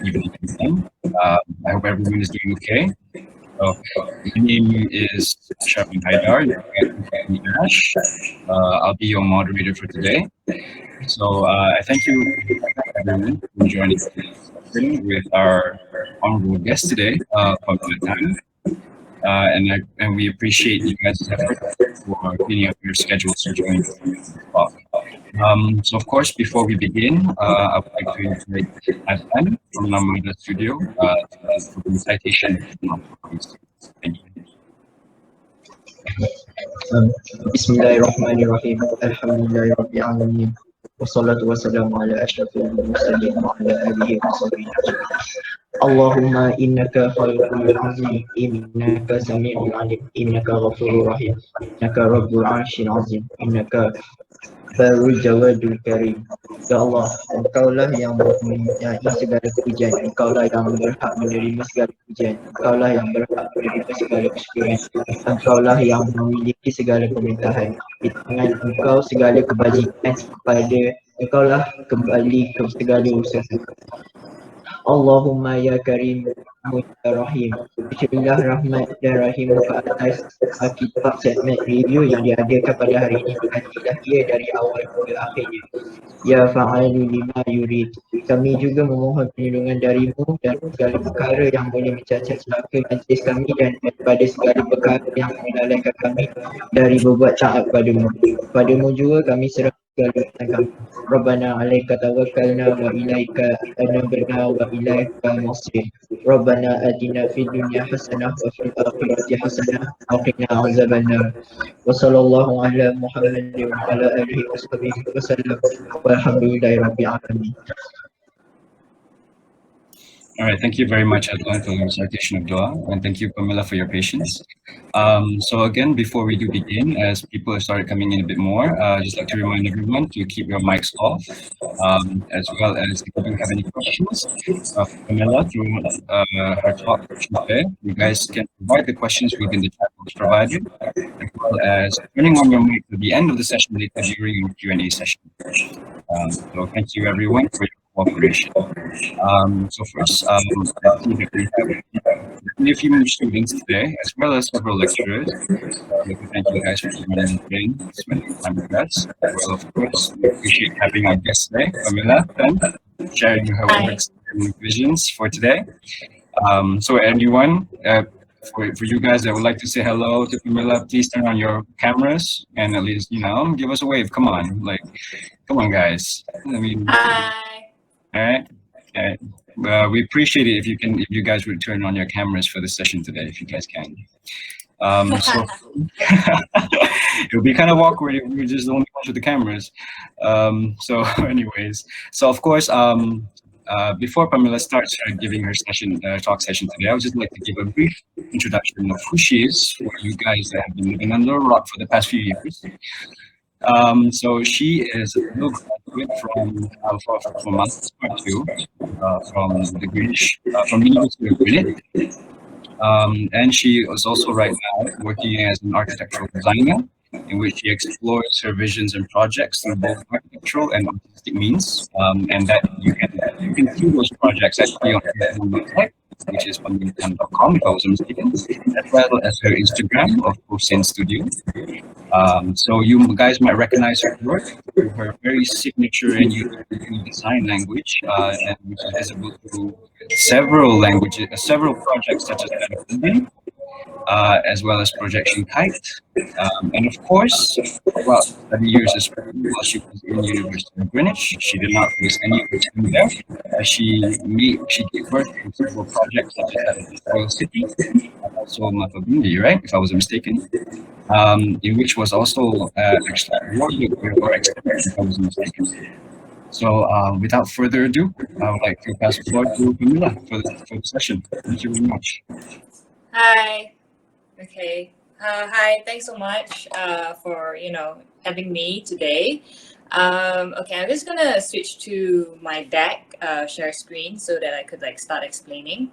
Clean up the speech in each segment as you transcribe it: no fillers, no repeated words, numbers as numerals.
evening with them. I hope everyone is doing okay. So, my name is Sharmin Haidar. You can call me Ash. I'll be your moderator for today. So I thank you everyone for joining today's session with our honorable guest today, Pamela Tan. And we appreciate you guys' effort for cleaning up your schedules to join this talk. So of course, before we begin, I would like to invite Adnan from Namada Studio for the citation from our students. Thank you. Bismillahirrahmanirrahim. Alhamdulillahirabbil Wassalatu wassalamu ala asyrafil mursalin wa ala alihi wa sahbihi ajma'in. Allahumma innaka khairul azim, innaka sami'ul alim, innaka ghafurur rahim, innaka rabbul arsyil azim, innaka Barul Jawadul Karim. Ya Allah, Engkaulah yang mempunyai segala pujian, Engkaulah yang berhak menerima segala pujian, Engkaulah yang berhak menerima segala kesyukuran, Engkaulah yang memiliki segala pemerintahan. Di tangan Engkau segala kebajikan, kepada Engkaulah kembali ke segala usaha. Allahumma ya Karim ya Rahim. Bismillah rahman dan rahim ke atas Archi-talk Checkmate review yang diadakan pada hari ini, bergantilah ia dari awal hingga akhirnya. Ya fa'alu lima yurid. Kami juga memohon perlindungan darimu dan segala perkara yang boleh mencacat celaka majlis kami dan daripada segala perkara yang melalaikan kami dari berbuat taat padamu. Padamu juga kami serahkan segala urusan kami. Rabbana alaika tawakkalna wa ilaika anabna wa ilaika masir. Rabbana atina fid dunya hasanah wa fil akhirati hasanah wa qina azabannar. Wa sallallahu ala Muhammadin wa ala alihi wa sahbihi wa sallam. Walhamdulillahirabbil alamin. All right, thank you very much, Adnan, for the recitation of dua, and thank you, Pamela, for your patience. So again, before we do begin, as people have started coming in a bit more, just like to remind everyone to keep your mics off, as well as if you do have any questions, Pamela, through her talk today, you guys can provide the questions within the chat box provided, as well as turning on your mic at the end of the session later during your Q&A session. So thank you, everyone, for your cooperation. So first, I see that we have a few more students today, as well as several lecturers. I'd like to thank you guys for joining today, spending time with us. Well, of course, we appreciate having our guest today, Pamela Tan, sharing her works and visions for today. So anyone, for you guys that would like to say hello to Pamela, please turn on your cameras and at least, give us a wave. Come on, come on, guys. I mean, hi. All right. We appreciate it if you guys would turn on your cameras for the session today, if you guys can. So it'll be kind of awkward if we're just the only ones with the cameras. So anyways, so of course, before Pamela starts giving her talk session today, I would just like to give a brief introduction of who she is for you guys that have been living under a rock for the past few years. So she is a fellow graduate from Master's Part 2 from the University of Greenwich. And she is also right now working as an architectural designer, in which she explores her visions and projects through both architectural and artistic means. And that you can see those projects actually on her website, which is pamelatan.com, if I wasn't mistaken, as well as her Instagram of Hussein Studio. So you guys might recognize her work through her very signature and unique design language, and which is visible through several projects such as that of Indian, as well as Projection Kite, and of course, well, study years as well, while she was in the University of Greenwich, she did not finish any of her time there. She gave birth to several projects such as that of Royal City, and also Mafabindi, right, if I wasn't mistaken, in which was also actually awarded or accepted, if I wasn't mistaken. So without further ado, I would like to pass the floor to Pamela for the session. Thank you very much. Hi. Okay. Hi. Thanks so much for having me today. Okay, I'm just gonna switch to my deck, share screen, so that I could start explaining.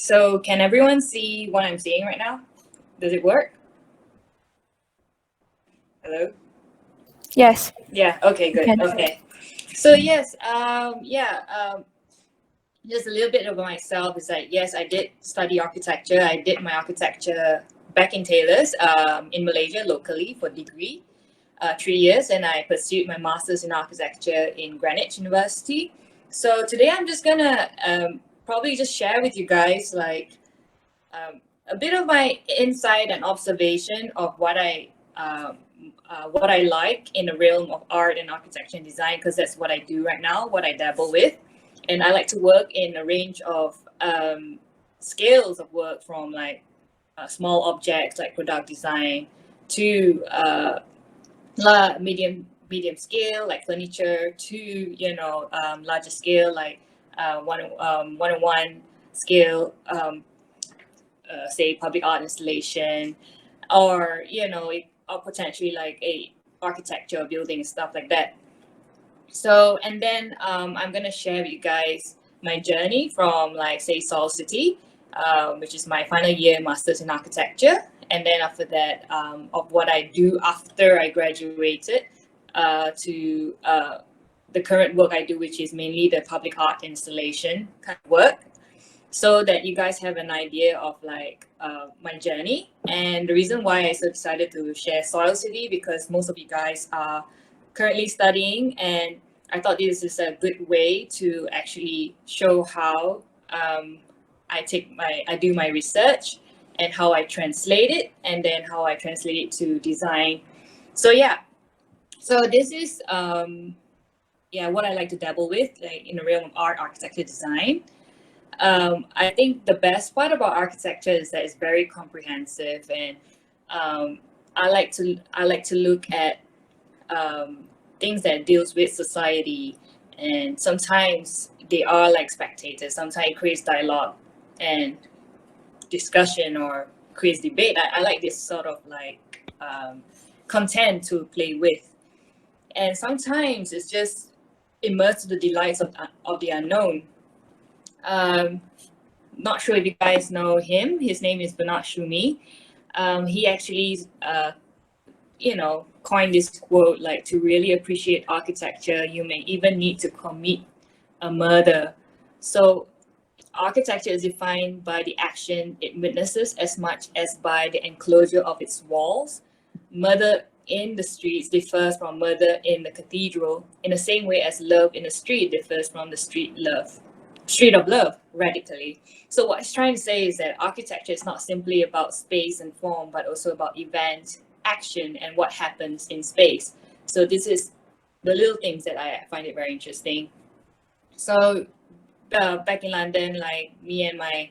So can everyone see what I'm seeing right now? Does it work? Hello? Yes. Yeah, okay, good. Okay. Okay. So yes, just a little bit about myself is that yes, I did study architecture. I did my architecture back in Taylor's in Malaysia locally for degree, 3 years, and I pursued my master's in architecture in Greenwich University. So today I'm just gonna probably just share with you guys like a bit of my insight and observation of what I like in the realm of art and architecture and design, because that's what I do right now, what I dabble with. And I like to work in a range of scales of work, from like small objects like product design to medium scale like furniture, to larger scale like one-on-one scale, say public art installation, or or potentially like a architecture building, stuff like that. So, and then I'm gonna share with you guys my journey from like say Seoul City, which is my final year master's in architecture, and then after that of what I do after I graduated to the current work I do, which is mainly the public art installation kind of work, so that you guys have an idea of like my journey. And the reason why I so decided to share Soil City, because most of you guys are currently studying, and I thought this is a good way to actually show how I do my research and how I translate it, and then how I translate it to design. So yeah, so this is what I like to dabble with, like in the realm of art, architecture, design. I think the best part about architecture is that it's very comprehensive, and I like to look at things that deals with society, and sometimes they are like spectators. Sometimes it creates dialogue and discussion, or creates debate. I like this sort of like content to play with, and sometimes it's just immersed to the delights of the unknown. Not sure if you guys know him. His name is Bernard Shumi. He actually, coined this quote like, to really appreciate architecture, you may even need to commit a murder. So architecture is defined by the action it witnesses as much as by the enclosure of its walls. Murder in the streets differs from murder in the cathedral, in the same way as love in the street differs from the street of love, radically. So what it's trying to say is that architecture is not simply about space and form, but also about event, action, and what happens in space. So this is the little things that I find it very interesting. So back in London, like me and my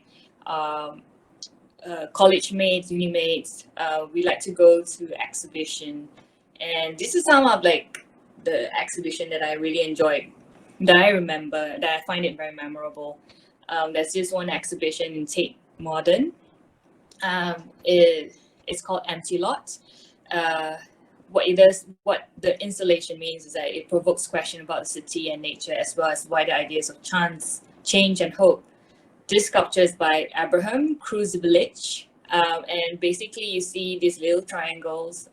college mates, uni mates, we like to go to exhibition, and this is some of like the exhibition that I really enjoyed, that I remember, that I find it very memorable. There's this one exhibition in Tate Modern. It's called Empty Lot. What the installation means is that it provokes question about the city and nature, as well as wider ideas of chance, change, and hope. This sculpture is by Abraham Kruszewicz, and basically you see these little triangles.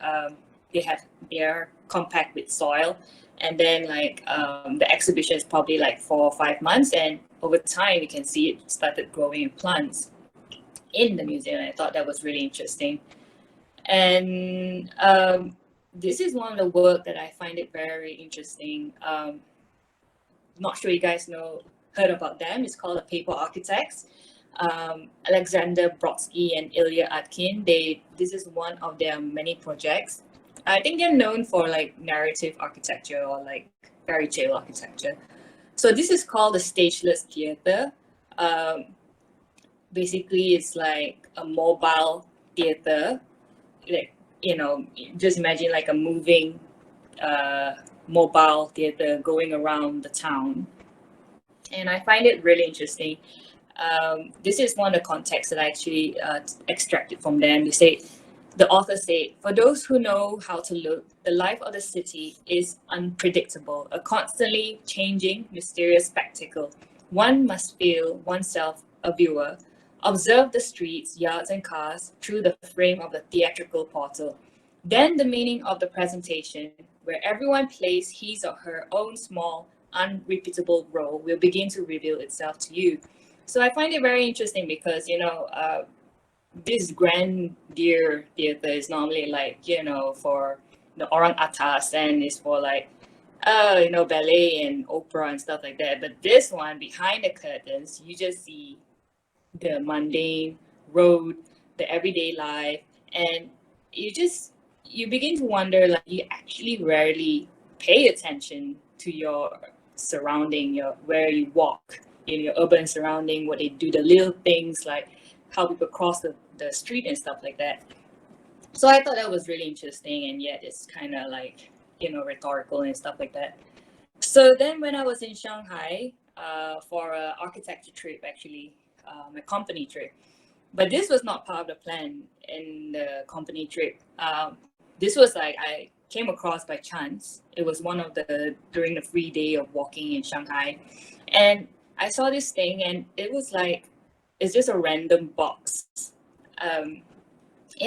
They are compact with soil, and then like the exhibition is probably like 4 or 5 months, and over time you can see it started growing in plants in the museum. I thought that was really interesting. And this is one of the work that I find it very interesting. Not sure you guys heard about them. It's called the Paper Architects. Alexander Brodsky and Ilya Atkin. This is one of their many projects. I think they're known for like narrative architecture, or like fairy tale architecture. So this is called the Stageless Theater. Basically, it's like a mobile theater. Like, just imagine like a moving mobile theater going around the town. And I find it really interesting. This is one of the contexts that I actually extracted from them. The author said, for those who know how to look, the life of the city is unpredictable, a constantly changing, mysterious spectacle. One must feel oneself a viewer. Observe the streets, yards, and cars through the frame of the theatrical portal. Then the meaning of the presentation, where everyone plays his or her own small, unrepeatable role, will begin to reveal itself to you. So I find it very interesting because, this grandeur theater is normally like, for the orang atas, and it's for like, ballet and opera and stuff like that. But this one, behind the curtains, you just see the mundane road, the everyday life, and you begin to wonder, like, you actually rarely pay attention to your surrounding, your where you walk in your urban surrounding, what they do, the little things like how people cross the street and stuff like that. So I thought that was really interesting, and yet it's kind of like, rhetorical and stuff like that. So then when I was in Shanghai for an architecture trip, actually, a company trip, but this was not part of the plan in the company trip. This was like I came across by chance. It was one of during the free day of walking in Shanghai, and I saw this thing, and it was like, it's just a random box in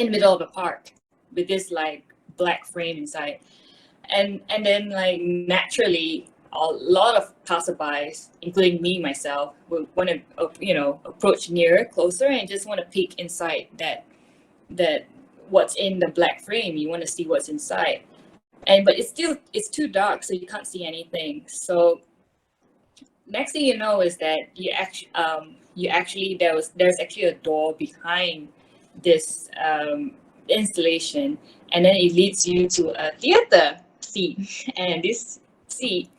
the middle of a park with this like black frame inside. And then like naturally a lot of passerbys, including me myself, would want to approach nearer, closer, and just want to peek inside that what's in the black frame. You want to see what's inside, but it's too dark, so you can't see anything. So next thing you know is that there's actually a door behind this installation, and then it leads you to a theater seat. And this seat,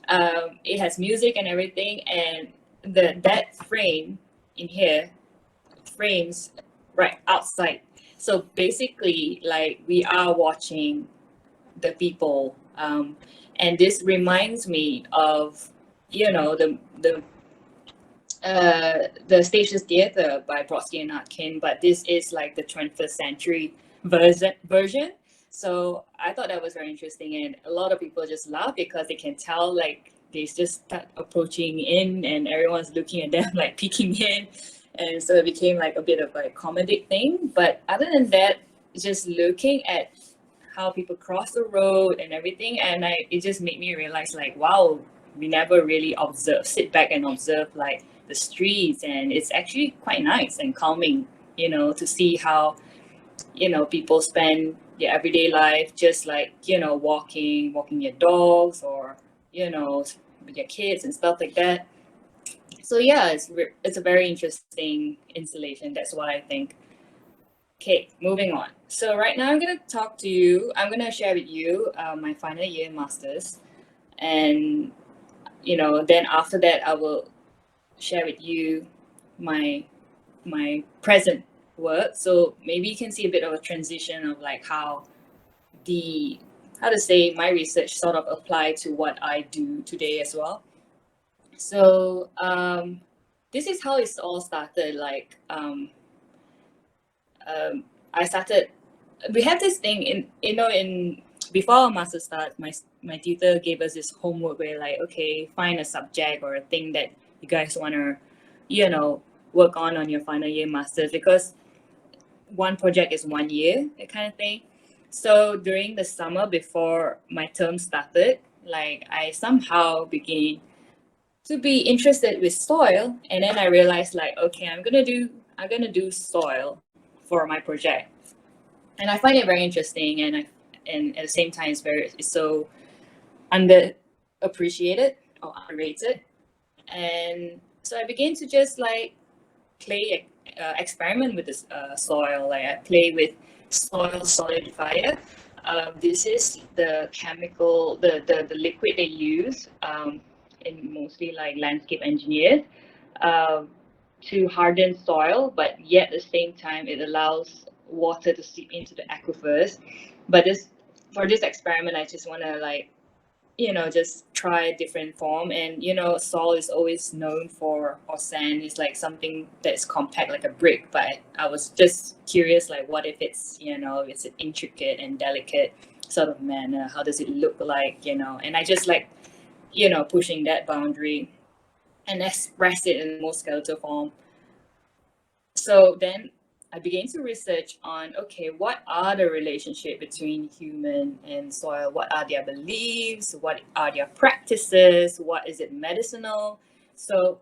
it has music and everything, and that frame in here frames right outside. So basically, like, we are watching the people, and this reminds me of the Stageless Theater by Brodsky and Atkin, but this is like the 21st century version. So I thought that was very interesting, and a lot of people just laugh because they can tell, like, they just start approaching in, and everyone's looking at them, like peeking in, and so it became like a bit of a comedic thing. But other than that, just looking at how people cross the road and everything, and it just made me realize, like, wow, we never really sit back and observe like the streets, and it's actually quite nice and calming, to see how people spend their everyday life just like walking your dogs, or with your kids and stuff like that. So yeah, it's a very interesting installation. That's what I think. Okay, moving on. So right now I'm going to share with you my final year masters, and then after that I will share with you my present work. So maybe you can see a bit of a transition of like how to say my research sort of apply to what I do today as well. So this is how it's all started. Like we have this thing in before our master starts, my tutor gave us this homework where, like, okay, find a subject or a thing that you guys want to work on your final year masters, because one project is 1 year, that kind of thing. So during the summer before my term started, like, I somehow began to be interested with soil, and then I realized, like, okay, I'm gonna do soil for my project, and I find it very interesting, and at the same time it's so underappreciated or underrated. And so I began to just like experiment with this soil. Like, I play with soil solidifier. This is the chemical, the liquid they use in mostly like landscape engineers to harden soil, but yet at the same time it allows water to seep into the aquifers. But for this experiment, I just want to, like, just try a different form. And soil is always known for, or sand is like something that's compact like a brick, but I was just curious, like, what if it's it's an intricate and delicate sort of manner, how does it look like, and I just like pushing that boundary and express it in the most skeletal form. So then I began to research on, okay, what are the relationship between human and soil? What are their beliefs? What are their practices? What is it medicinal? So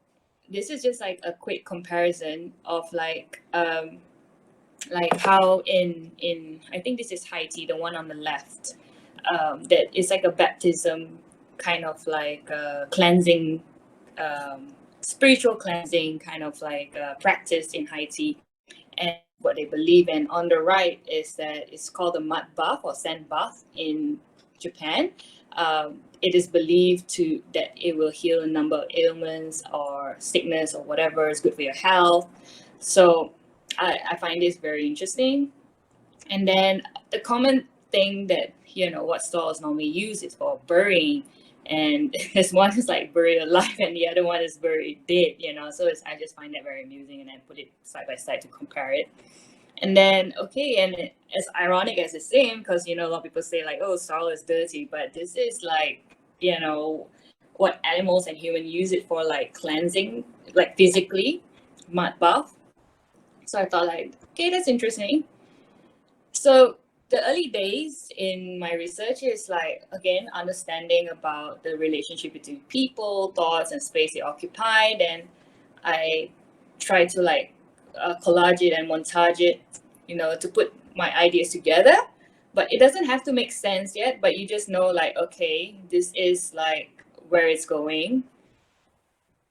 this is just like a quick comparison of like how in I think this is Haiti, the one on the left, that is like a baptism kind of like cleansing, spiritual cleansing kind of like practice in Haiti, and what they believe in. On the right is that it's called a mud bath or sand bath in Japan. It is believed that it will heal a number of ailments or sickness or whatever is good for your health. So I find this very interesting. And then the common thing that, what stores normally use is for burying. And this one is like buried alive and the other one is buried dead, So I just find that very amusing, and I put it side by side to compare it. And then, as ironic as it seems, because, a lot of people say like, oh, soil is dirty, but this is like, what animals and humans use it for, like cleansing, like physically, mud bath. So I thought like, okay, that's interesting. So the early days in my research is like, again, understanding about the relationship between people, thoughts, and space they occupy. Then I try to like collage it and montage it, to put my ideas together. But it doesn't have to make sense yet, but you just know like, okay, this is like where it's going.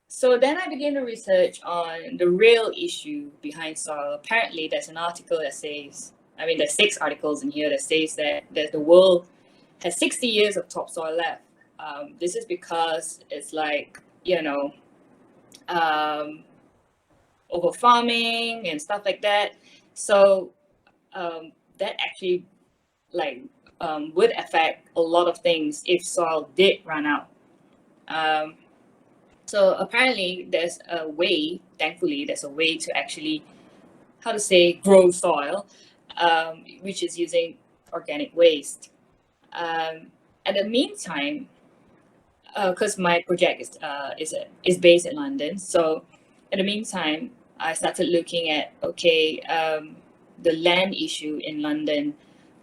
So then I began to research on the real issue behind soil. Apparently there's an article that says, there's 6 articles in here that says that the world has 60 years of topsoil left. This is because it's like, over farming and stuff like that. So that actually like would affect a lot of things if soil did run out. So apparently there's a way, thankfully, there's a way to actually, grow soil, which is using organic waste. At the meantime, because my project is based in London, so in the meantime, I started looking at the land issue in London,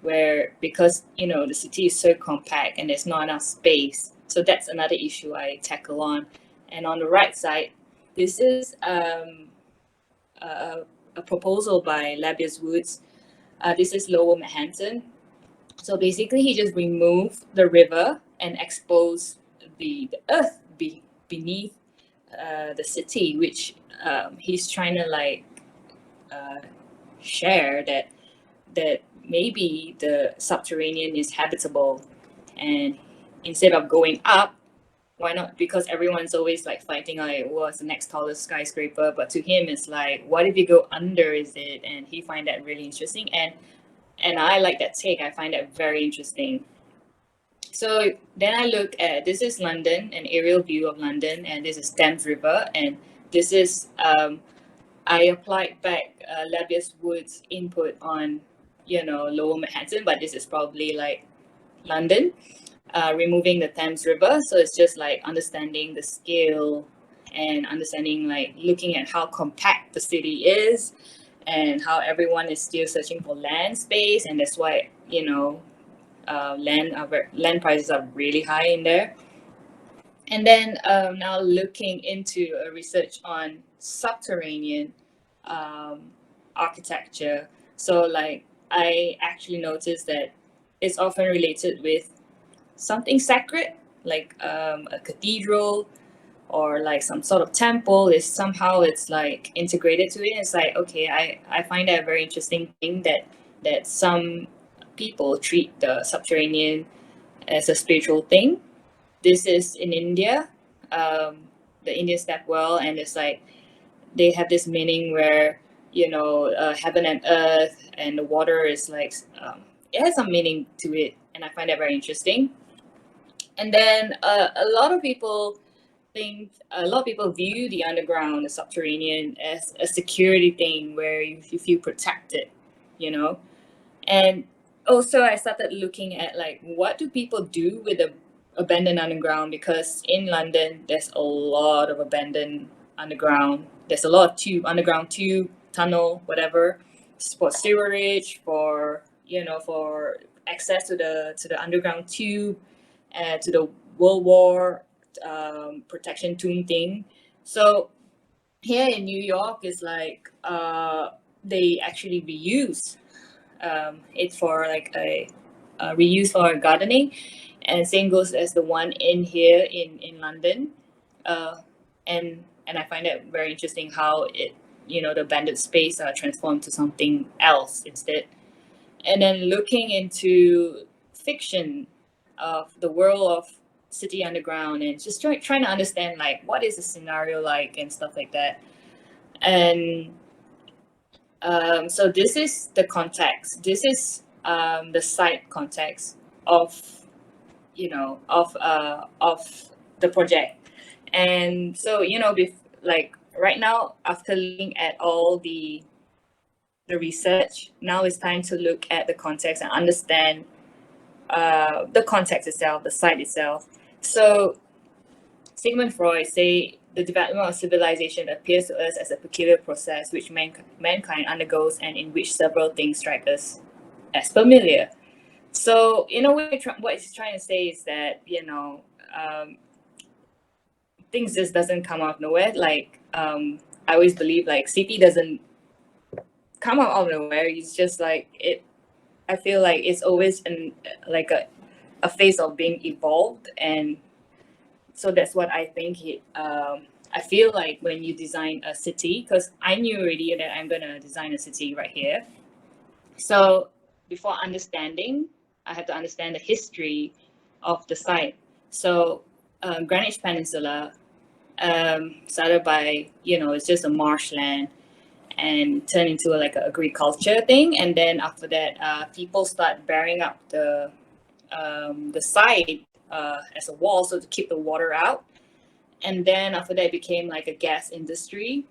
where because the city is so compact and there's not enough space, so that's another issue I tackle on. And on the right side, this is a proposal by Lapis Woods. This is Lower Manhattan. So basically, he just removed the river and exposed the earth beneath the city, which he's trying to like share that maybe the subterranean is habitable, and instead of going up, why not? Because everyone's always like fighting like, what's the next tallest skyscraper? But to him, it's like, what if you go under? Is it? And he find that really interesting, and I like that take. I find that very interesting. So then I look at, this is London, an aerial view of London, and this is Thames River, and this is I applied back Lapis Woods input on Lower Manhattan, but this is probably like London. Removing the Thames River, so it's just like understanding the scale and understanding like looking at how compact the city is and how everyone is still searching for land space, and that's why land prices are really high in there. And then now looking into a research on subterranean architecture. So like I actually noticed that it's often related with something sacred, like a cathedral or like some sort of temple. It's like integrated to it. It's like, okay, I find that a very interesting thing that some people treat the subterranean as a spiritual thing. This is in India, the Indian stepwell, and it's like they have this meaning where heaven and earth and the water is like it has some meaning to it, and I find that very interesting. And then a lot of people view the underground, the subterranean, as a security thing where you feel protected, And also I started looking at like, what do people do with the abandoned underground? Because in London, there's a lot of abandoned underground. There's a lot of underground tube tunnel, whatever, for sewerage, for for access to the underground tube, to the World War protection tomb thing. So here in New York, it's like they actually reuse it for like a reuse for gardening, and same goes as the one in here in London, and I find it very interesting how it the abandoned space are transformed to something else instead. And then looking into fiction of the world of City Underground, and just trying to understand like what is the scenario like and stuff like that. And so this is the context. This is the site context of of the project. And so like right now, after looking at all the research, now it's time to look at the context and understand the context itself, the site itself. So Sigmund Freud say the development of civilization appears to us as a peculiar process which mankind undergoes, and in which several things strike us as familiar. So in a way, what it's trying to say is that things just doesn't come out of nowhere. Like I always believe like city doesn't come out of nowhere. It's just like it. I feel like it's always like a phase of being evolved, and so that's what I think. I feel like when you design a city, because I knew already that I'm gonna design a city right here. So before understanding, I have to understand the history of the site. So Greenwich Peninsula started by it's just a marshland, and turned into like an agriculture thing. And then after that, people start bearing up the side as a wall, so to keep the water out. And then after that, it became like a gas industry.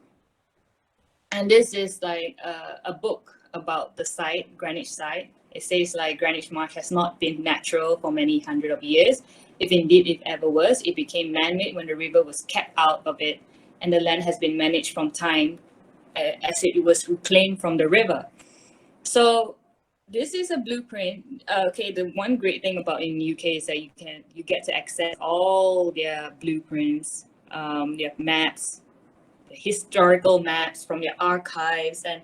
And this is like a book about the site, Greenwich site. It says like Greenwich Marsh has not been natural for many hundred of years. If indeed it ever was, it became man-made when the river was kept out of it, and the land has been managed from time as it was reclaimed from the river. So this is a blueprint. Okay, the one great thing about in UK is that you get to access all their blueprints, their maps, the historical maps from their archives, and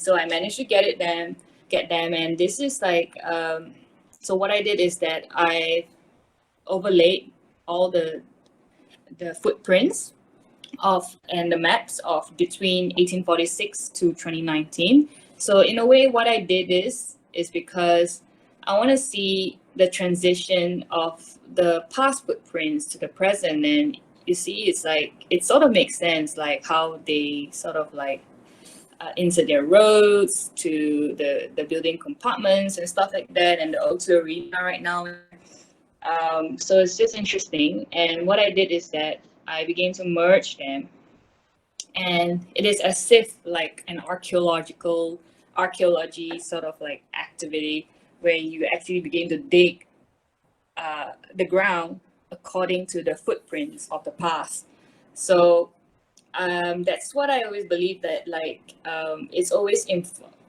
so I managed to get them, and this is like so what I did is that I overlaid all the footprints of and the maps of between 1846 to 2019. So in a way, what I did is because I want to see the transition of the past footprints to the present. And you see, it's like it sort of makes sense, like how they sort of like insert their roads to the building compartments and stuff like that, and the O2 arena right now. So it's just interesting. And what I did is that I began to merge them, and it is as if like an archaeology sort of like activity, where you actually begin to dig the ground according to the footprints of the past. So that's what I always believe, that like it's always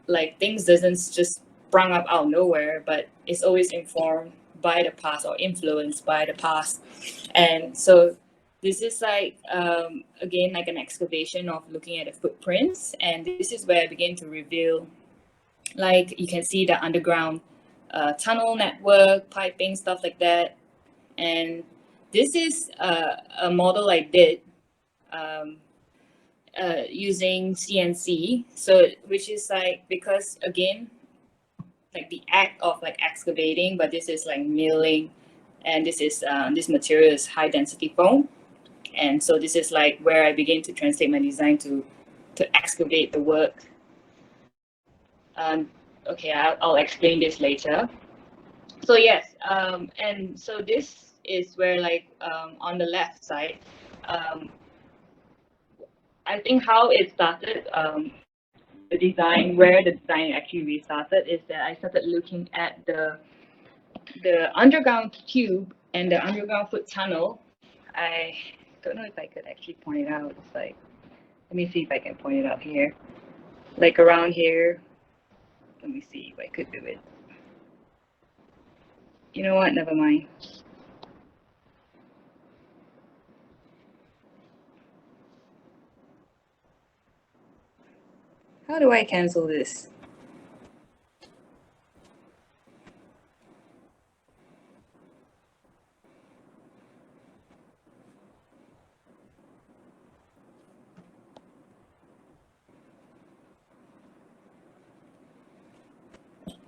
like things doesn't just sprung up out of nowhere, but it's always informed by the past or influenced by the past. And so this is like again like an excavation of looking at the footprints, and this is where I begin to reveal, like you can see the underground tunnel network, piping, stuff like that. And this is a model I did using CNC, so which is like, because again, like the act of like excavating, but this is like milling, and this is this material is high density foam. And so this is like where I begin to translate my design to excavate the work. Okay, I'll explain this later. So yes, and so this is where like on the left side, I think how it started, the design, where the design actually restarted, is that I started looking at the underground tube and the underground foot tunnel. I don't know if I could actually point it out. It's like, let me see if I can point it out here. like around here. Let me see if I could do it. You know what? Never mind. How do I cancel this?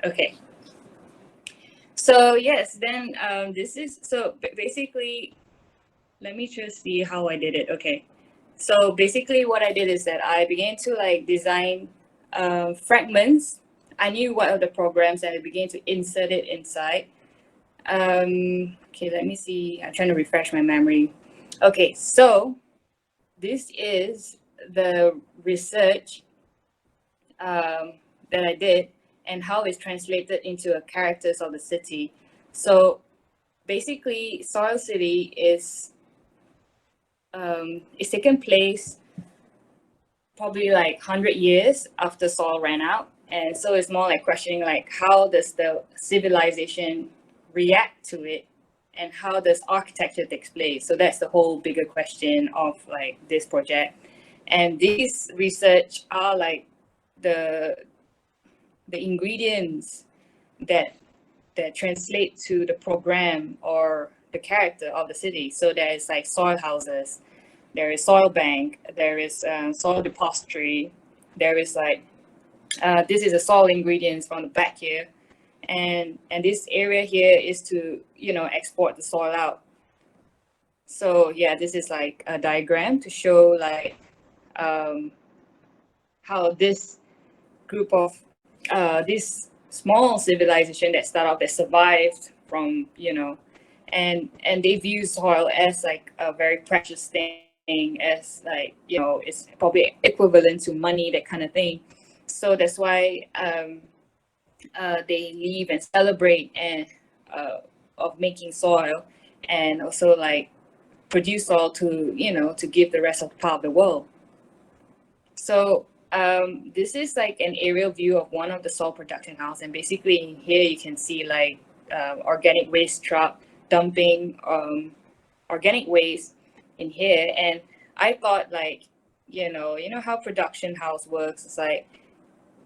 Okay. So yes, then this is, so basically, let me just see how I did it. Okay. So basically what I did is that I began to like design fragments. I knew what are the programs and I began to insert it inside. Okay, let me see. I'm trying to refresh my memory. Okay, so this is the research that I did and how it's translated into a characters of the city. So basically, Soil City is it's taken place probably like 100 years after Soil ran out, and so it's more like questioning like how does the civilization react to it, and how does architecture take place. So that's the whole bigger question of like this project, and these research are like the ingredients that translate to the program or the character of the city. So there is like soil houses, there is soil bank, there is soil depository, there is like this is the soil ingredients from the back here, and this area here is to export the soil out. So yeah, this is like a diagram to show like how this group of this small civilization that started off, that survived from and they view soil as like a very precious thing, as like it's probably equivalent to money, that kind of thing. So that's why they live and celebrate and of making soil, and also like produce soil to to give the rest of the part of the world. So this is like an aerial view of one of the soil production house, and basically in here you can see like organic waste truck dumping organic waste in here. And I thought like how production house works. It's like,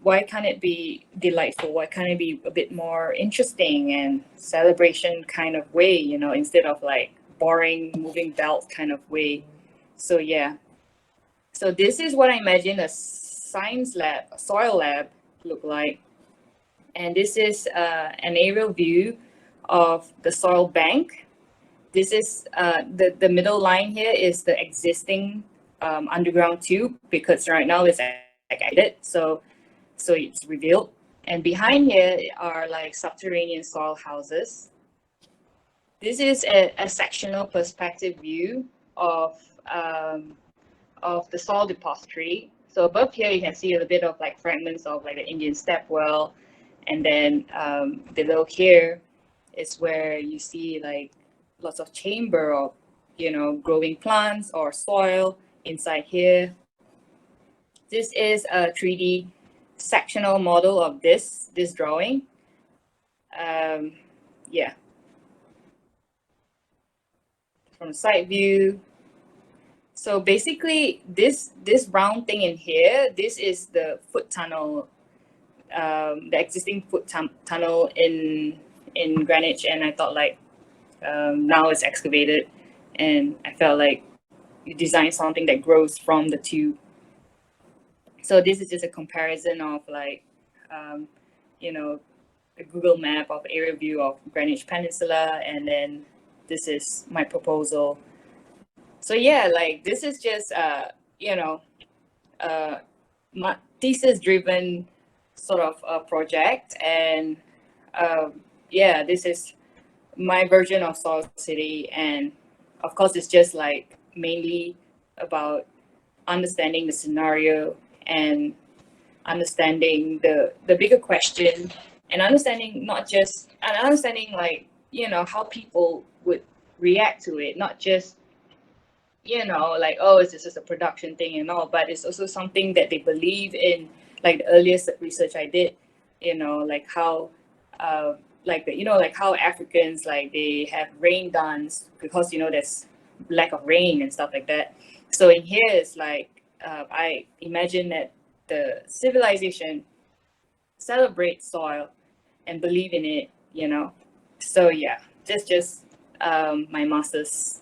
why can't it be delightful? Why can't it be a bit more interesting and celebration kind of way, instead of like boring moving belt kind of way. So yeah, so this is what I imagine a science lab, a soil lab look like. And this is an aerial view of the soil bank. This is the middle line here is the existing underground tube, because right now it's like added, so it's revealed. And behind here are like subterranean soil houses. This is a sectional perspective view of the soil depository. So above here, you can see a bit of like fragments of like the Indian step well. And then below here is where you see like lots of chamber of, growing plants or soil inside here. This is a 3D sectional model of this drawing. Yeah. From the side view. So basically, this round thing in here, this is the foot tunnel, the existing foot tunnel in Greenwich, and I thought like now it's excavated, and I felt like you design something that grows from the tube. So this is just a comparison of like, a Google map of area view of Greenwich Peninsula, and then this is my proposal. So yeah, like this is just my thesis driven sort of a project, and yeah, this is my version of Soil City, and of course it's just like mainly about understanding the scenario and understanding the bigger question, and understanding like how people would react to it, not just like, oh, it's just a production thing and all, but it's also something that they believe in like the earliest research I did, like how, like how Africans, like they have rain dance because, there's lack of rain and stuff like that. So in here, it's like, I imagine that the civilization celebrates soil and believe in it, So yeah, just my master's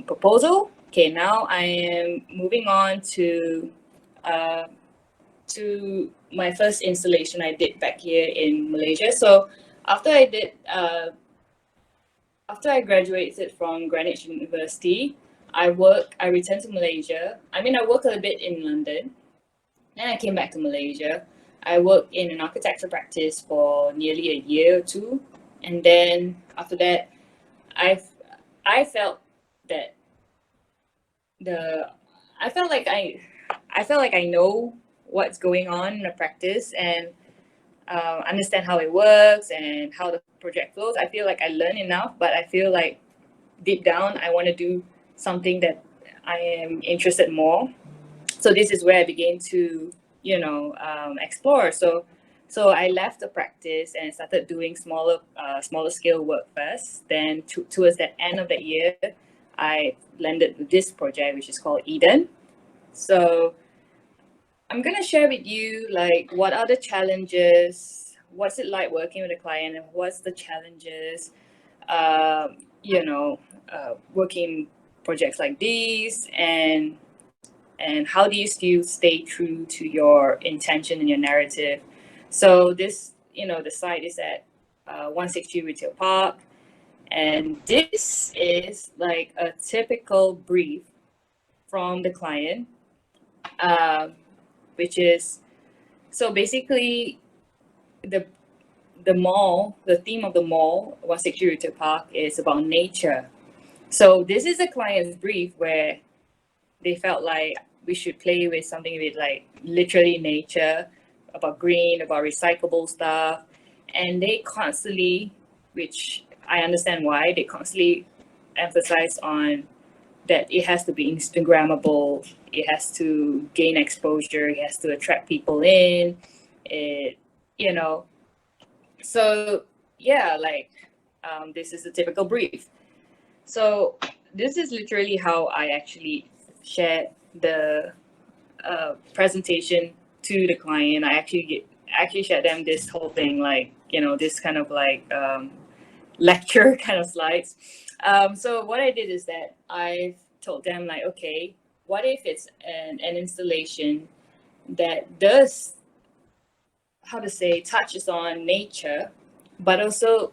proposal. Okay, now I am moving on to my first installation I did back here in Malaysia. So after I graduated from Greenwich University, I returned to Malaysia. I mean, I worked a bit in London, then I came back to Malaysia. I worked in an architecture practice for nearly a year or two, and then after that, I felt that I felt like I know what's going on in the practice and understand how it works and how the project flows. I feel like I learn enough, but I feel like deep down I want to do something that I am interested more. So this is where I began to explore. So I left the practice and started doing smaller scale work first. Then towards the end of the year, I landed with this project, which is called Eden. So I'm gonna share with you like what are the challenges, what's it like working with a client, and what's the challenges, working projects like these, and how do you still stay true to your intention and your narrative. So this, the site is at 160 Retail Park, and this is like a typical brief from the client, which is, so basically the theme of the mall, 160 Retail Park, is about nature. So this is a client's brief where they felt like we should play with something with like literally nature, about green, about recyclable stuff. And they constantly, which I understand why, they constantly emphasize on that it has to be Instagrammable, it has to gain exposure, it has to attract people in, So yeah, like this is a typical brief. So this is literally how I actually shared the presentation to the client. I actually shared them this whole thing, like this kind of like lecture kind of slides. So what I did is that I told them like, okay, what if it's an installation that does, touches on nature, but also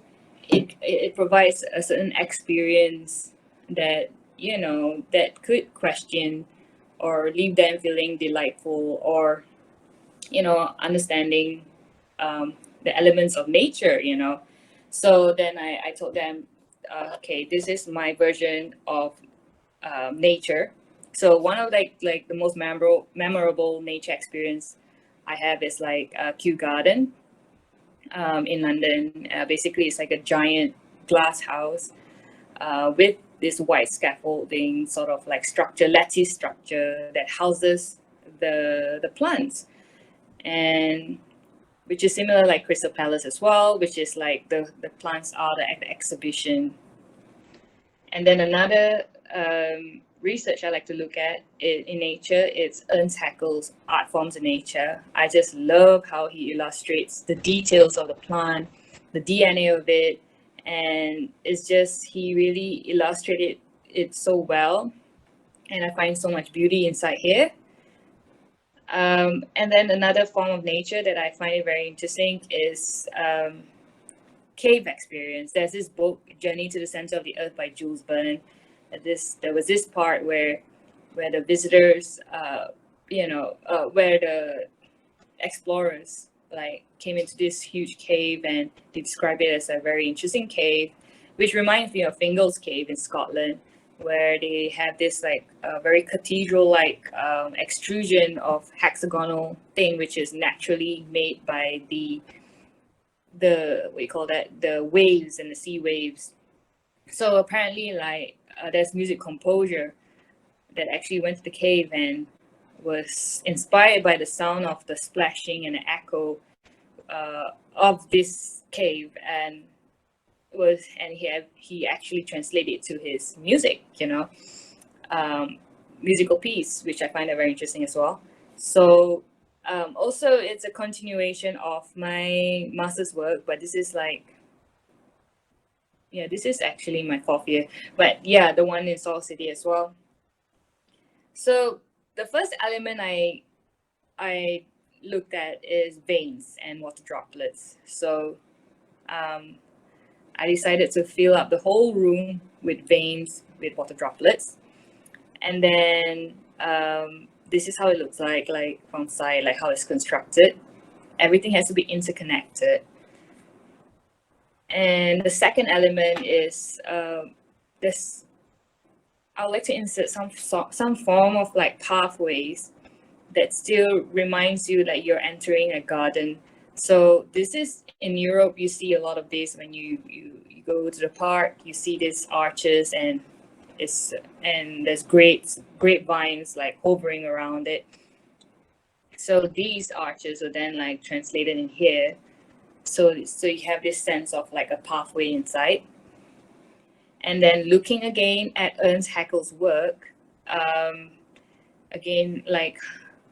it provides a certain experience that that could question or leave them feeling delightful, or understanding the elements of nature. So then I told them, okay, this is my version of nature. So one of like the most memorable nature experience I have is like Kew Garden in London. Basically, it's like a giant glass house with this white scaffolding sort of like lattice structure that houses the plants, and which is similar like Crystal Palace as well, which is like the plants are the exhibition. And then another research I like to look at in nature, it's Ernst Haeckel's Art Forms in Nature. I just love how he illustrates the details of the plant, the DNA of it, and it's just, he really illustrated it so well, and I find so much beauty inside here. And then another form of nature that I find it very interesting is cave experience. There's this book, Journey to the Center of the Earth by Jules Verne. There was this part where the visitors, where the explorers like came into this huge cave, and they describe it as a very interesting cave, which reminds me of Fingal's Cave in Scotland, where they have this like very cathedral-like extrusion of hexagonal thing, which is naturally made by the waves and the sea waves. So apparently, like there's music composer that actually went to the cave and was inspired by the sound of the splashing and the echo of this cave, and he actually translated it to his music, musical piece, which I find that very interesting as well. So also it's a continuation of my master's work, but this is this is actually my 4th year, but yeah, the one in Seoul City as well. So the first element I looked at is veins and water droplets. So I decided to fill up the whole room with veins with water droplets. And then this is how it looks like from side, like how it's constructed. Everything has to be interconnected. And the second element is this. I would like to insert some form of like pathways that still reminds you that you're entering a garden. So this is in Europe. You see a lot of this when you go to the park. You see these arches and there's grapevines like hovering around it. So these arches are then like translated in here. So you have this sense of like a pathway inside. And then looking again at Ernst Haeckel's work, again, like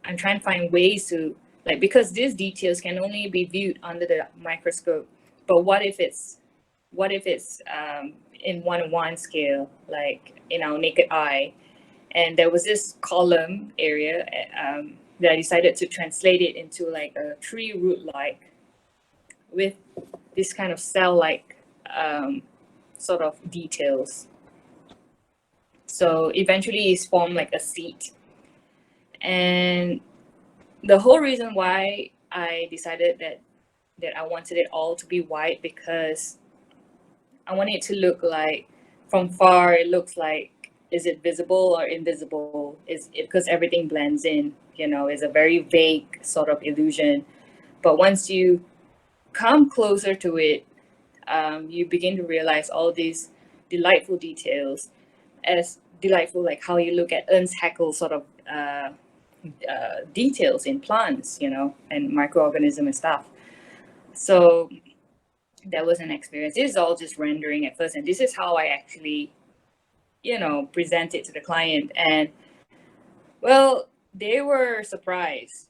I'm trying to find ways to because these details can only be viewed under the microscope. But what if it's in 1:1 scale, like in our naked eye? And there was this column area that I decided to translate it into like a tree root-like with this kind of cell-like sort of details. So eventually it's formed like a seat. And the whole reason why I decided that I wanted it all to be white, because I want it to look like from far, it looks like, is it visible or invisible? Because everything blends in, it's a very vague sort of illusion. But once you come closer to it, you begin to realize all these delightful details, as delightful like how you look at Ernst Haeckel sort of details in plants, and microorganisms and stuff. So that was an experience. This is all just rendering at first, and this is how I actually, present it to the client. And well, they were surprised,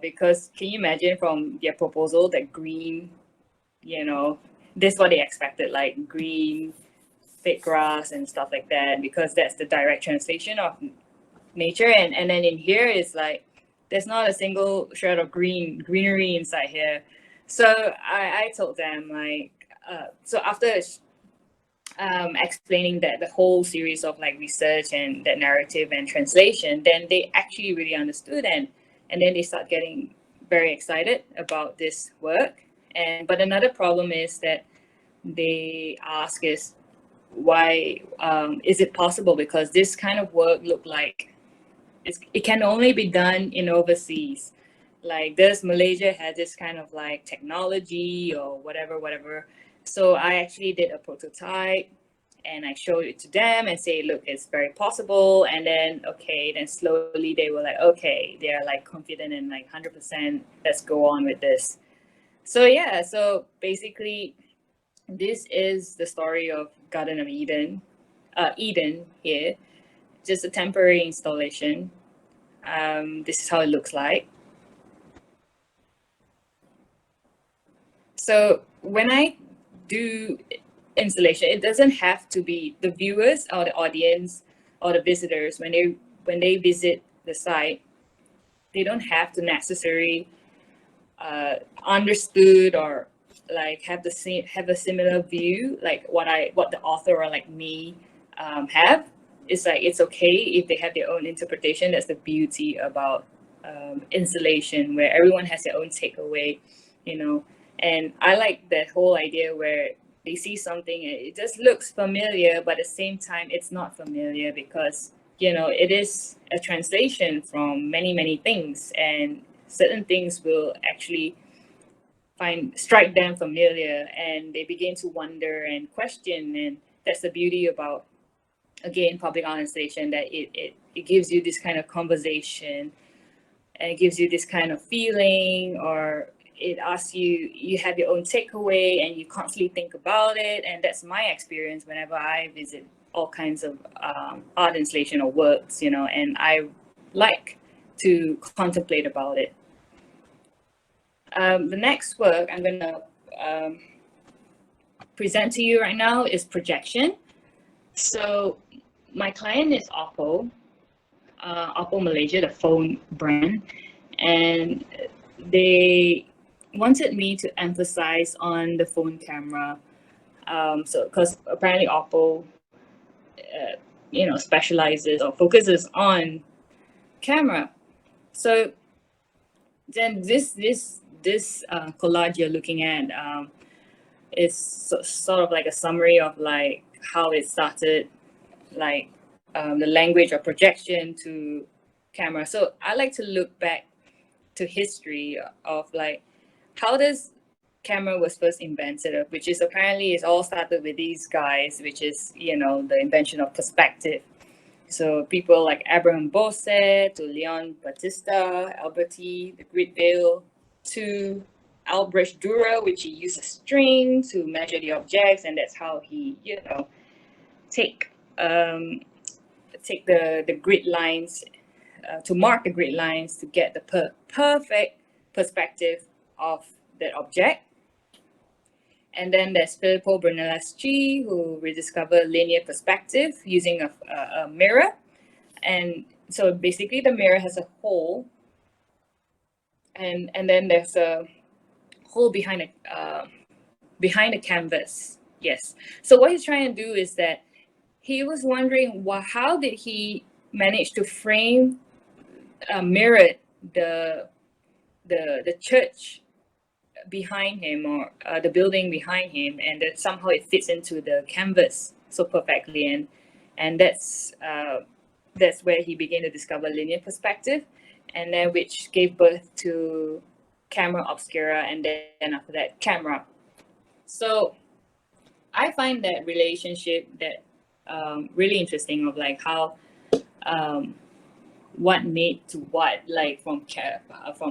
because can you imagine from their proposal that green, this is what they expected, like green, thick grass and stuff like that, because that's the direct translation of nature. And then in here it's like there's not a single shred of greenery inside here. So I told them so after explaining that the whole series of like research and that narrative and translation, then they actually really understood, and then they start getting very excited about this work. But another problem is that they ask is why is it possible, because this kind of work look like it can only be done in overseas. Like does Malaysia has this kind of like technology or whatever. So I actually did a prototype and I showed it to them and say, look, it's very possible. And then then slowly they were like, okay, they're like confident and like 100%, let's go on with this. So yeah, so basically this is the story of Garden of Eden here, just a temporary installation. This is how it looks like. So when I do installation, it doesn't have to be the viewers or the audience or the visitors when they visit the site. They don't have to necessarily understood or like have a similar view like what the author or like me have. It's like it's okay if they have their own interpretation. That's the beauty about installation, where everyone has their own takeaway, And I like that whole idea where they see something and it just looks familiar, but at the same time it's not familiar, because it is a translation from many things, and certain things will actually strike them familiar, and they begin to wonder and question. And that's the beauty about, again, public art installation, that it gives you this kind of conversation and it gives you this kind of feeling, or it asks you, you have your own takeaway and you constantly think about it. And that's my experience whenever I visit all kinds of art installation or works, you know, and I like to contemplate about it. The next work I'm going to present to you right now is projection. So my client is Oppo Malaysia, the phone brand, and they wanted me to emphasize on the phone camera. So because apparently Oppo, you know, specializes or focuses on camera. So then this collage you're looking at is sort of like a summary of like how it started, like the language of projection to camera. So I like to look back to history of like how this camera was first invented, which is apparently it's all started with these guys, which is, you know, the invention of perspective. So people like Abraham Bose to Leon Battista, Alberti, the grid veil, to Albrecht Dürer, which he used a string to measure the objects, and that's how he, you know, take the grid lines to mark the grid lines to get the perfect perspective of that object. And then there's Philippo Brunelleschi, who rediscovered linear perspective using a mirror. And so basically the mirror has a hole, and then there's a hole behind the canvas. Yes. So what he's trying to do is that he was wondering, well, how did he manage to frame, mirror the church behind him, or the building behind him, and that somehow it fits into the canvas so perfectly, and that's where he began to discover linear perspective, and then which gave birth to camera obscura, and then after that camera. So I find that relationship that really interesting, of like how what made to what, like from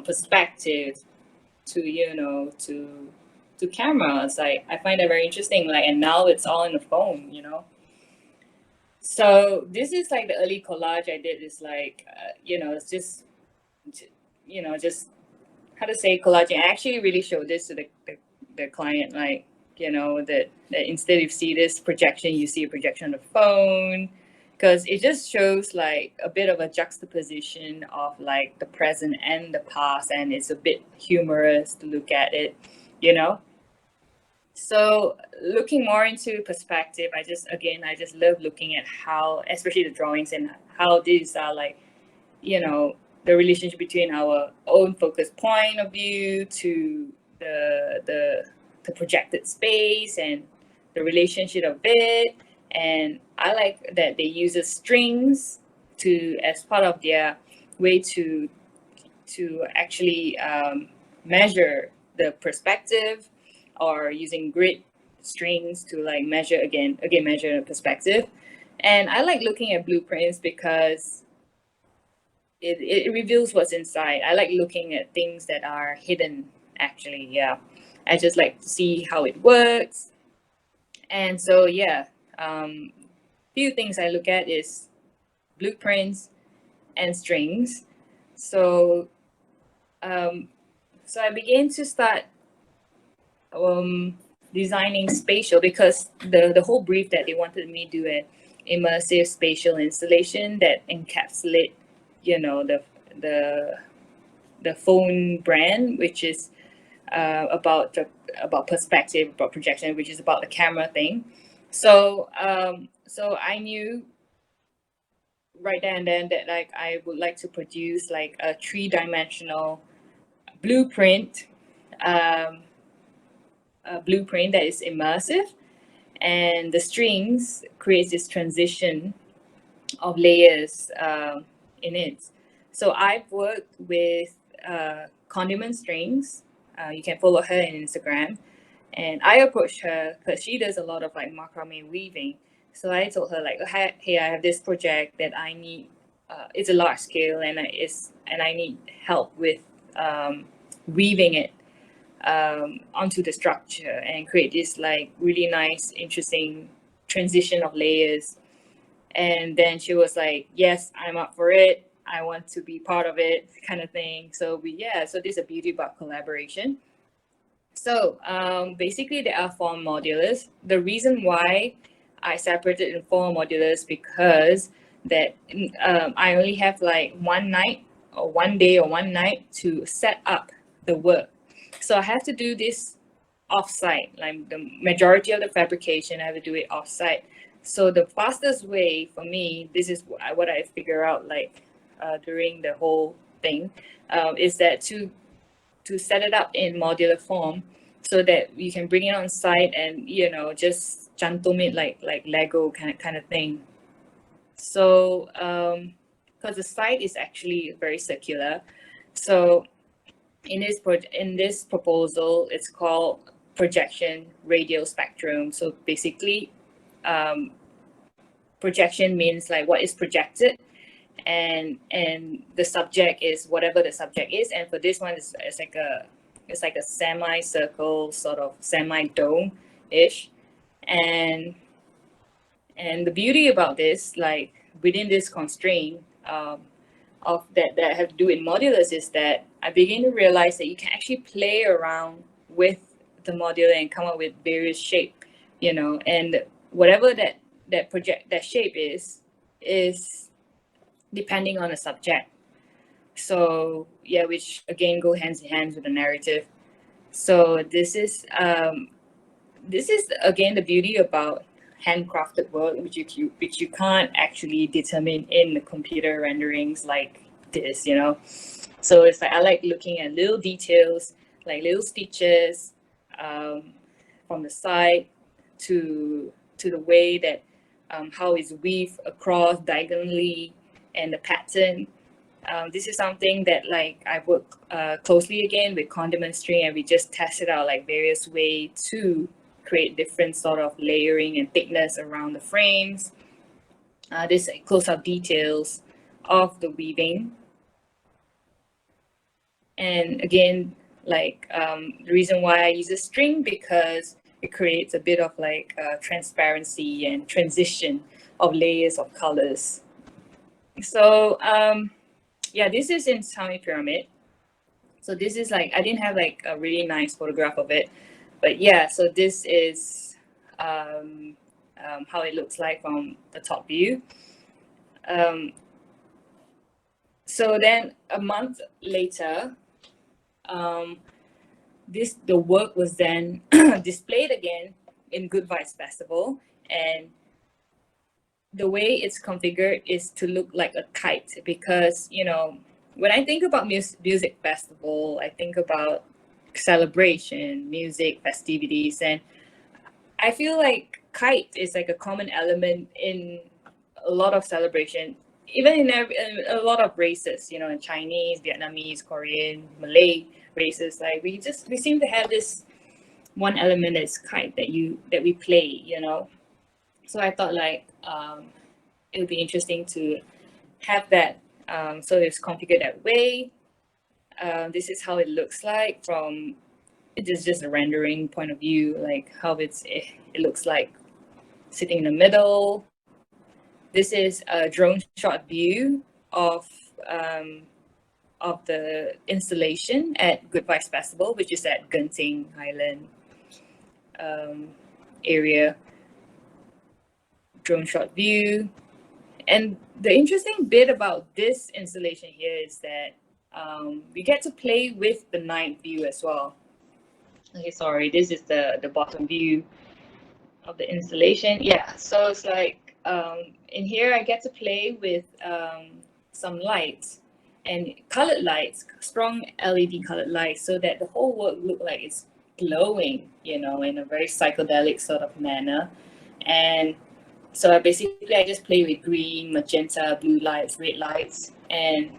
perspective to, you know, to cameras. Like I find that very interesting. Like, and now it's all in the phone, you know. So this is like the early collage I did. Is like you know, it's just, you know, just how to say collaging. I actually really showed this to the client, like, you know, that instead of see this projection, you see a projection on the phone, because it just shows like a bit of a juxtaposition of like the present and the past, and it's a bit humorous to look at it, you know. So looking more into perspective, I just love looking at how, especially the drawings, and how these are like, you know, the relationship between our own focus point of view to the projected space and the relationship of it. And I like that they use strings to as part of their way to actually measure the perspective, or using grid strings to like measure the perspective. And I like looking at blueprints because it reveals what's inside. I like looking at things that are hidden, actually. Yeah, I just like to see how it works. And so yeah, few things I look at is blueprints and strings. So so I began to start designing Spatial, because the whole brief that they wanted me to do an immersive spatial installation that encapsulate, you know, the phone brand, which is about perspective, about projection, which is about the camera thing. So so I knew right there and then that like I would like to produce like a 3-dimensional blueprint, a blueprint that is immersive, and the strings creates this transition of layers in it. So I've worked with Condiment Strings. You can follow her on Instagram. And I approached her because she does a lot of like macrame weaving. So I told her like, hey, I have this project that I need it's a large scale, and I need help with weaving it onto the structure and create this like really nice, interesting transition of layers. And then she was like, yes, I'm up for it. I want to be part of it, kind of thing. So so this is a beauty about collaboration. So basically there are 4 modulars. The reason why I separated in 4 modulars because that I only have like one night or one day or one night to set up the work. So I have to do this offsite, like the majority of the fabrication, I have to do it offsite. So the fastest way for me, this is what I figure out like during the whole thing, is that to set it up in modular form so that you can bring it on site and just cantum it like Lego kind of thing. So because the site is actually very circular, so in this proposal, it's called projection radial spectrum. So basically, projection means like what is projected, and the subject is whatever the subject is. And for this one, it's like a semicircle, sort of semi-dome ish, and the beauty about this, like within this constraint of that I have to do in modulars, is that I begin to realize that you can actually play around with the modular and come up with various shape, and whatever that shape is depending on the subject. So yeah, which again go hands in hand with the narrative. So this is again the beauty about handcrafted work, which you can't actually determine in the computer renderings like this, So it's like I like looking at little details, like little stitches, from the side to the way that how it's weaved across diagonally, and the pattern. This is something that like I work closely again with condiment string, and we just test it out like various ways to create different sort of layering and thickness around the frames. This close-up details of the weaving. And again, like the reason why I use a string, because it creates a bit of like transparency and transition of layers of colors. So yeah, this is in Sami Pyramid. So this is like, I didn't have like a really nice photograph of it, but yeah, so this is how it looks like from the top view. So then a month later, the work was then displayed again in Good Vibes Festival, and the way it's configured is to look like a kite, because when I think about music festival, I think about celebration, music, festivities, and I feel like kite is like a common element in a lot of celebration, even in a lot of races, in Chinese, Vietnamese, Korean, Malay races. Like we seem to have this one element that's kite that we play, So I thought like it would be interesting to have that. So it's configured that way. This is how it looks like from, it is just a rendering point of view, like how it looks like sitting in the middle. This is a drone shot view of the installation at Good Vibes Festival, which is at Genting Highland area. Drone shot view. And the interesting bit about this installation here is that we get to play with the night view as well. Okay, sorry, this is the bottom view of the installation. Yeah, so it's like in here I get to play with some lights and colored lights, strong LED colored lights, so that the whole work look like it's glowing, in a very psychedelic sort of manner. And so I just play with green, magenta, blue lights, red lights, and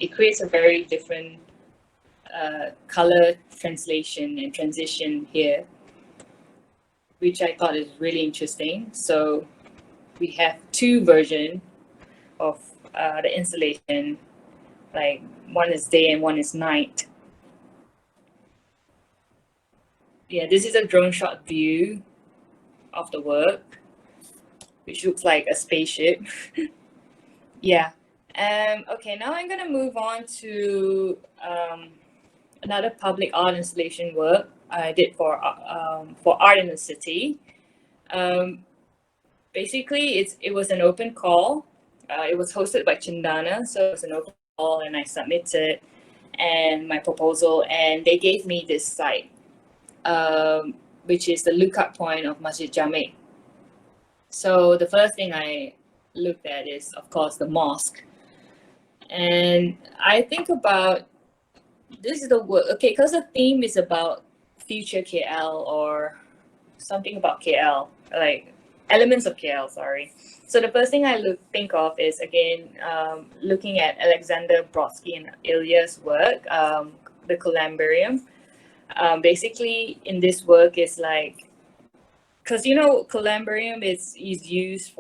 it creates a very different color translation and transition here, which I thought is really interesting. So we have 2 versions of the installation, like one is day and one is night. Yeah, this is a drone shot view of the work, which looks like a spaceship. Yeah. Okay, now I'm gonna move on to another public art installation work I did for Art in the City. Basically, it was an open call. It was hosted by Chindana, so it was an open call, and I submitted and my proposal, and they gave me this site, which is the lookout point of Masjid Jamek. So the first thing I looked at is, of course, the mosque. And I think about, this is the work, okay, because the theme is about future KL or something about KL, like elements of KL, sorry. So the first thing I think of is, again, looking at Alexander Brodsky and Ilya's work, the Columbarium. Basically, in this work, is like, because Columbarium is used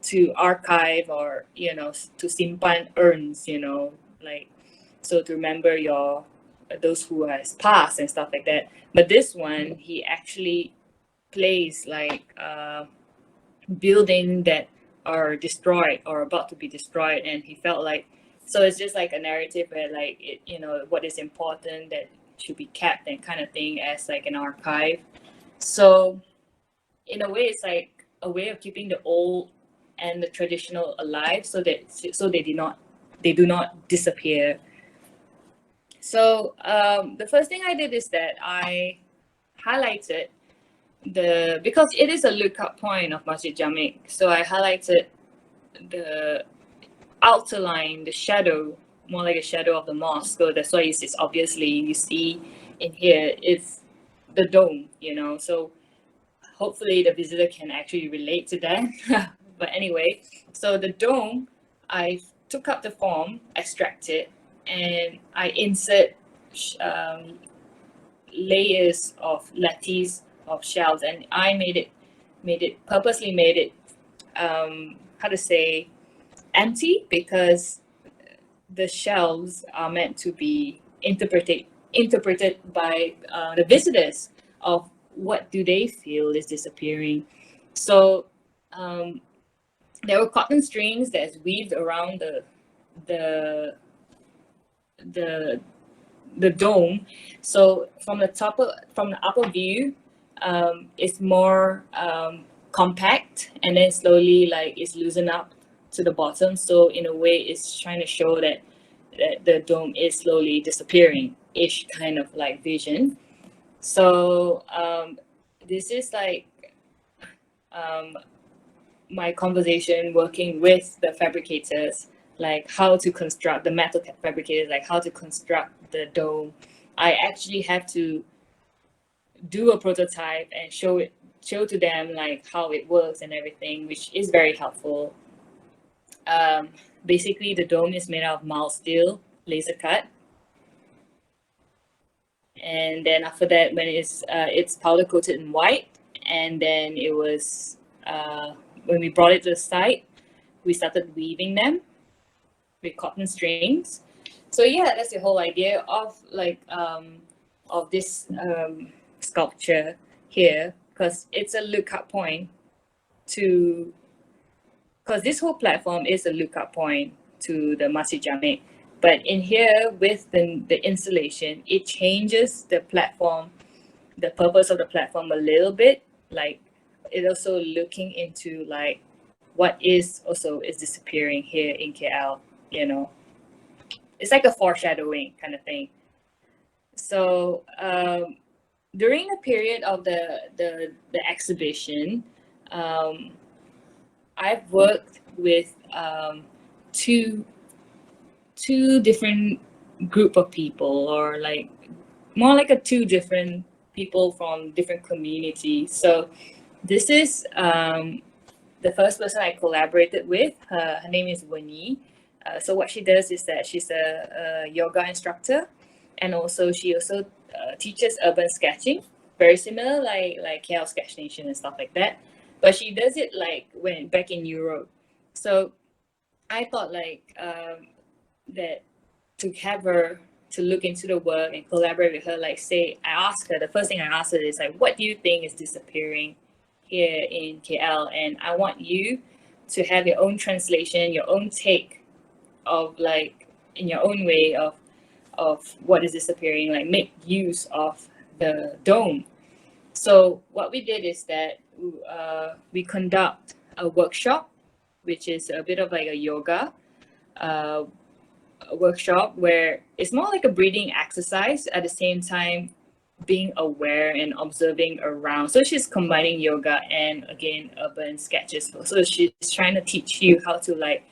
to archive, or to simpan urns, like, so to remember those who has passed and stuff like that. But this one, he actually plays like building that are destroyed or about to be destroyed, and he felt like, so it's just like a narrative where, like, it, what is important that should be kept and kind of thing, as like an archive. So in a way, it's like a way of keeping the old and the traditional alive, so they do not disappear. So the first thing I did is that I highlighted because it is a lookout point of Masjid Jamek, so I highlighted the outer line, the shadow, more like a shadow of the mosque. So that's why it's obviously, you see in here, it's the dome, so hopefully the visitor can actually relate to that. But anyway, so the dome, I took up the form, extract it, and I insert layers of lattice of shells, and I purposely made it how to say, empty, because the shelves are meant to be interpreted by the visitors of what do they feel is disappearing. So there were cotton strings that's weaved around the dome. So from the upper view, it's more compact, and then slowly, like, it's loosened up to the bottom. So in a way, it's trying to show that the dome is slowly disappearing ish kind of like vision. So this is like my conversation working with the fabricators, like how to construct the metal fabricators, like how to construct the dome. I actually have to do a prototype and show to them like how it works and everything, which is very helpful. Basically, the dome is made out of mild steel, laser cut. And then after that, when it's powder coated in white, and then it was when we brought it to the site, we started weaving them with cotton strings. So yeah, that's the whole idea of like of this sculpture here, because it's a lookout point to, because this whole platform is a lookout point to the Masjid Jamek. But in here, with the installation, it changes the platform, the purpose of the platform a little bit. Like, it also looking into like what is disappearing here in KL, It's like a foreshadowing kind of thing. So during the period of the exhibition, I've worked with two different group of people, or like more like two different people from different communities. So this is the first person I collaborated with. Her name is Winnie. So what she does is that she's a yoga instructor, and also she teaches urban sketching, very similar like KL Sketch Nation and stuff like that. But she does it like when back in Europe. So I thought like that to have her to look into the work and collaborate with her, like say, I asked her, the first thing I asked her is like, what do you think is disappearing here in KL? And I want you to have your own translation, your own take of like, in your own way of what is disappearing, like make use of the dome. So what we did is that we conduct a workshop, which is a bit of like a yoga uh, workshop where it's more like a breathing exercise at the same time being aware and observing around. So she's combining yoga and again urban sketches. So she's trying to teach you how to like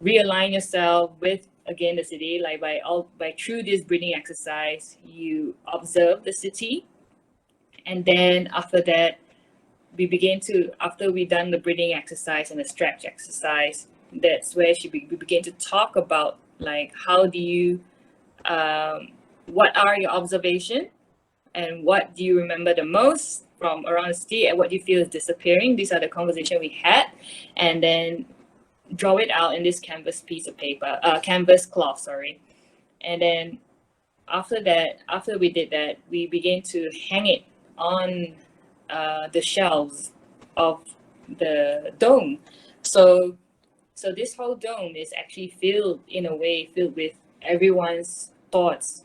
realign yourself with again the city, like by through this breathing exercise you observe the city, and then after that we begin to, after we done the breathing exercise and the stretch exercise, that's where we begin to talk about like how do you what are your observation and what do you remember the most from around the city and what do you feel is disappearing. These are the conversation we had, and then draw it out in this canvas piece of paper, canvas cloth, sorry. And then after that, after we did that, we began to hang it on the shelves of the dome. So this whole dome is actually filled in a way, filled with everyone's thoughts,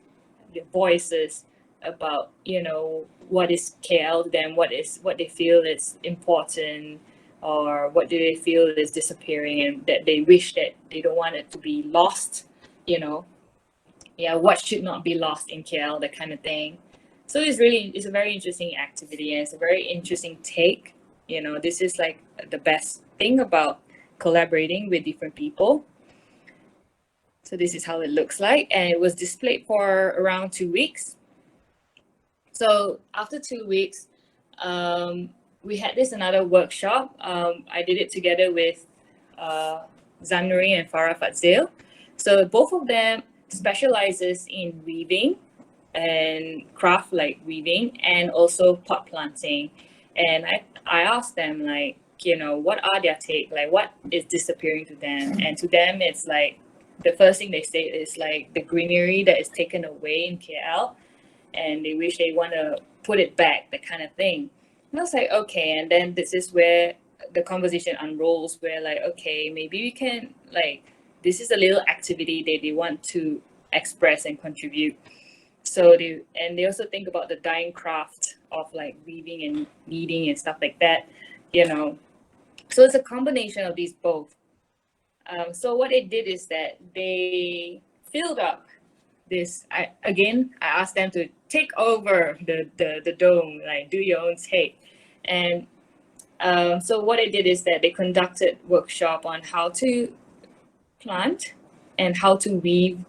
their voices about, you know, what is KL to them, what they feel is important, or what do they feel is disappearing and that they wish that they don't want it to be lost, you know. Yeah, what should not be lost in KL, that kind of thing. So it's a very interesting activity and it's a very interesting take. You know, this is like the best thing about collaborating with different people. So this is how it looks like, and it was displayed for around 2 weeks. So after 2 weeks, we had this another workshop. I did it together with Zanuri and Farah Fadzil. So both of them specializes in weaving and craft like weaving and also pot planting. And I asked them like, you know, what are their take? Like what is disappearing to them? And to them, it's like, the first thing they say is like the greenery that is taken away in KL and they wish they want to put it back, that kind of thing. And I was like, okay. And then this is where the conversation unrolls, where like, okay, maybe we can like, this is a little activity that they want to express and contribute. So they also think about the dying craft of like weaving and kneading and stuff like that, you know. So it's a combination of these both. So what they did is that they filled up this. I asked them to take over the dome, like do your own take. And so what they did is that they conducted workshop on how to plant and how to weave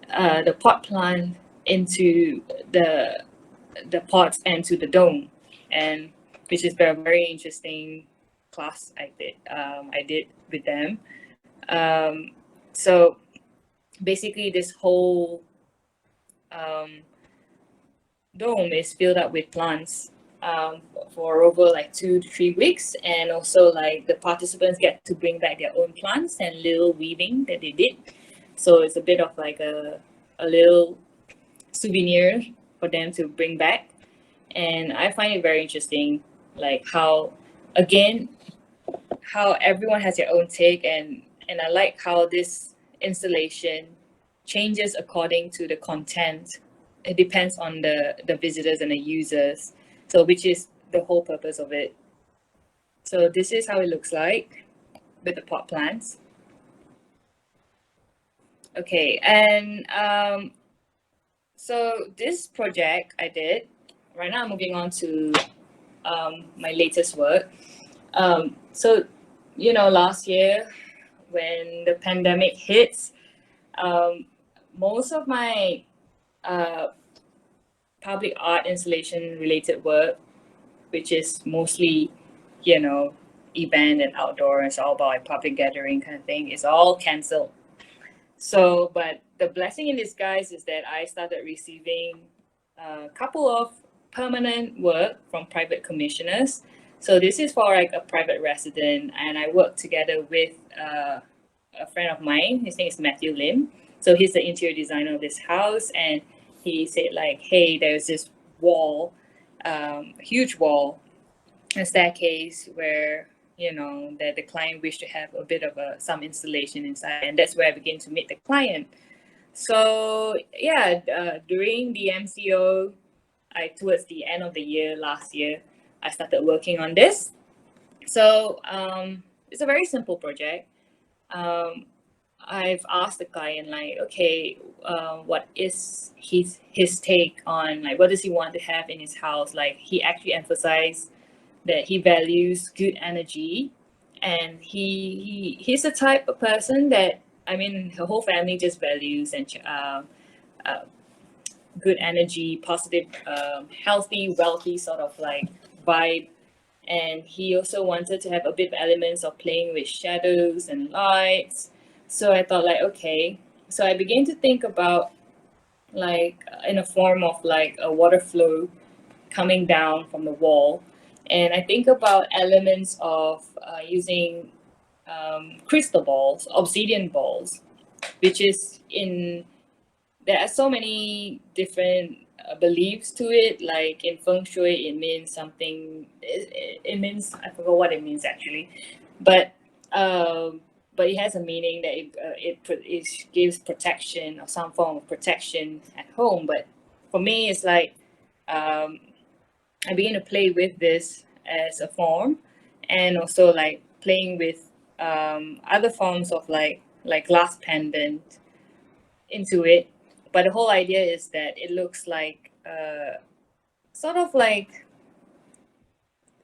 the pot plant into the pots and to the dome, and which is a very interesting class I did with them. So basically this whole dome is filled up with plants for over like 2 to 3 weeks, and also like the participants get to bring back their own plants and little weaving that they did. So it's a bit of like a little souvenir for them to bring back. And I find it very interesting, like how everyone has their own take, and I like how this installation changes according to the content. It depends on the visitors and the users, so which is the whole purpose of it. So this is how it looks like with the pot plants. Okay, and so this project I did, right now I'm moving on to my latest work. So, you know, last year when the pandemic hits, most of my public art installation related work, which is mostly, you know, event and outdoor, it's all about like public gathering kind of thing, is all cancelled. So, but the blessing in disguise is that I started receiving a couple of permanent work from private commissioners. So this is for like a private resident, and I work together with a friend of mine. His name is Matthew Lim. So he's the interior designer of this house, and he said like, hey, there's this wall, a huge wall, a staircase where that the client wished to have a bit of some installation inside, and that's where I began to meet the client. So yeah, during the MCO, towards the end of the year last year, I started working on this. So it's a very simple project. I've asked the client like, okay, what is his take on, like, what does he want to have in his house? Like, he actually emphasized that he values good energy, and he's the type of person that, I mean, her whole family just values and good energy, positive, healthy, wealthy sort of like vibe. And he also wanted to have a bit of elements of playing with shadows and lights. So I thought like, okay. So I began to think about like in a form of like a water flow coming down from the wall. And I think about elements of using crystal balls, obsidian balls, which is there are so many different beliefs to it. Like in feng shui, it means something. It means, I forgot what it means actually, but it has a meaning that it gives protection or some form of protection at home. But for me, it's like I began to play with this as a form, and also like playing with other forms of like glass pendant into it. But the whole idea is that it looks like sort of like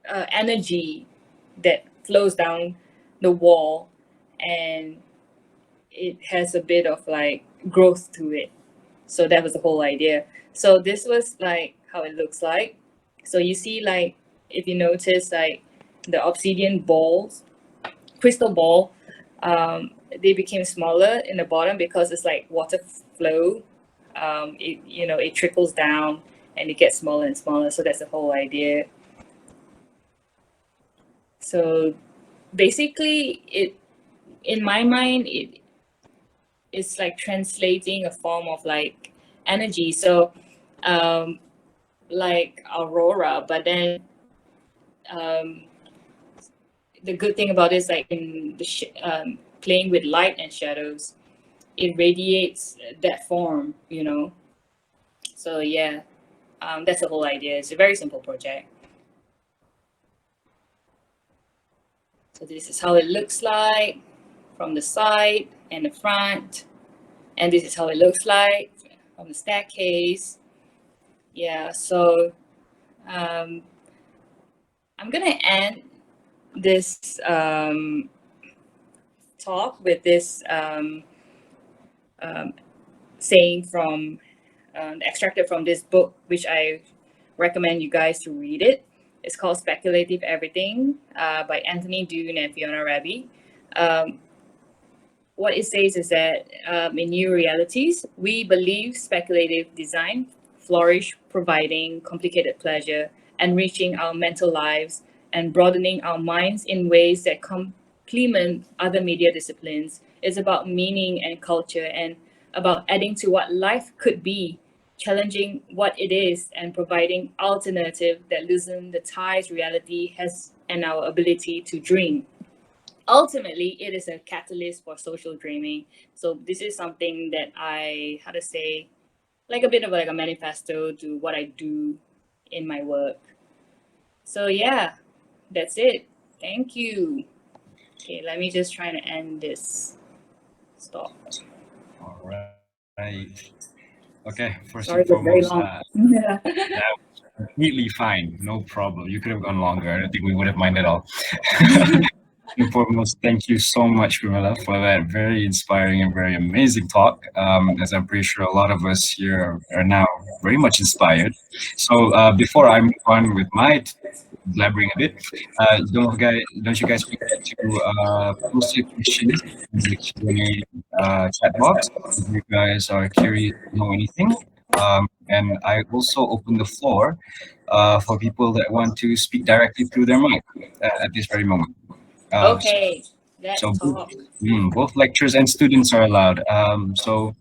energy that flows down the wall, and it has a bit of like growth to it. So that was the whole idea. So this was like how it looks like. So you see, like, if you notice, like the obsidian balls, crystal ball, they became smaller in the bottom because it's like water flow. It trickles down and it gets smaller and smaller. So that's the whole idea. So basically, in my mind, it's like translating a form of like energy. So like aurora, but then the good thing about it is like in the playing with light and shadows, it radiates that form, So yeah, that's the whole idea. It's a very simple project. So this is how it looks like from the side and the front, and this is how it looks like from the staircase. Yeah, so I'm gonna end this talk with this saying from extracted from this book, which I recommend you guys to read it. It's called Speculative Everything by Anthony Doon and Fiona Raby. What it says is that in new realities, we believe speculative design flourish, providing complicated pleasure, enriching our mental lives, and broadening our minds in ways that complement other media disciplines. It's about meaning and culture, and about adding to what life could be, challenging what it is, and providing alternative that loosen the ties reality has and our ability to dream. Ultimately, it is a catalyst for social dreaming. So this is something that I, how to say, like a bit of like a manifesto to what I do in my work. So yeah, that's it. Thank you. Okay, let me just try to end this. Stop. All right. Okay, first Sorry, and it was very foremost, long. that was completely fine. No problem. You could have gone longer. I don't think we would have minded at all. And foremost, thank you so much, Pamela, for that very inspiring and very amazing talk. As I'm pretty sure a lot of us here are now very much inspired. So before I move on with my blabbering a bit, don't you guys forget to post your questions in the Q&A chat box if you guys are curious to know anything. And I also open the floor for people that want to speak directly through their mic at this very moment. Okay. Let's So talk. both lecturers and students are allowed. So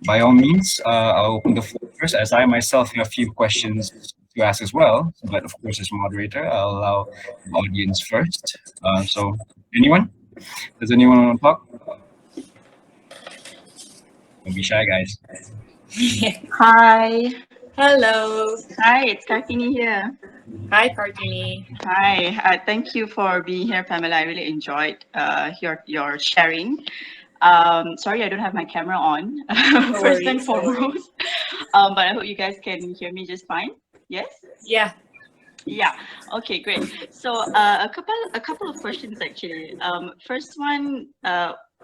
by all means, I'll open the floor first, as I myself have a few questions to ask as well. But of course, as moderator, I'll allow the audience first. So anyone? Does anyone want to talk? Don't be shy, guys. Hi. Hello. Hi, it's Kartini here. Hi, Kartini. Hi. Thank you for being here, Pamela. I really enjoyed your sharing. Sorry, I don't have my camera on, first and foremost. But I hope you guys can hear me just fine. Yes? Yeah. Yeah. Okay, great. So a couple of questions actually. First one,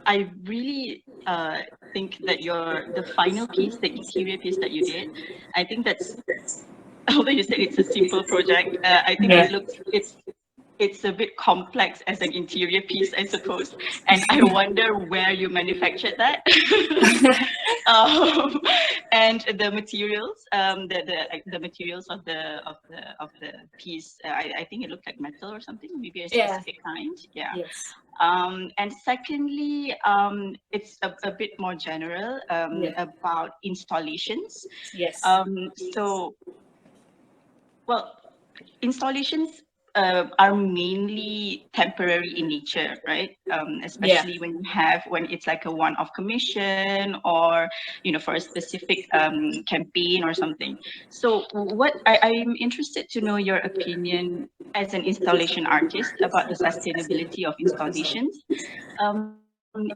I really think that the final piece, the interior piece that you did, I think that's, although you said it's a simple project, I think it's a bit complex as an interior piece, I suppose. And I wonder where you manufactured that. And the materials, the materials of the piece. I think it looked like metal or something, maybe a specific kind. Yeah. Yes. And secondly, it's a bit more general about installations. Yes. So, well, installations are mainly temporary in nature, right? Especially when it's like a one-off commission, or for a specific campaign or something. So what I'm interested to know your opinion as an installation artist about the sustainability of installations.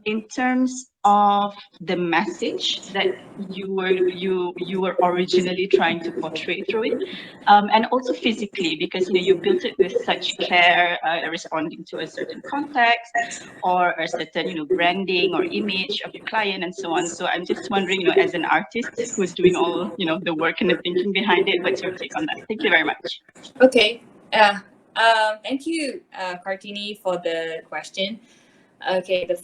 In terms of the message that you were originally trying to portray through it, and also physically, because you built it with such care, responding to a certain context or a certain branding or image of your client and so on. So I'm just wondering, as an artist who's doing all the work and the thinking behind it, what's your take on that? Thank you very much. Okay. Thank you, Kartini, for the question. Okay, I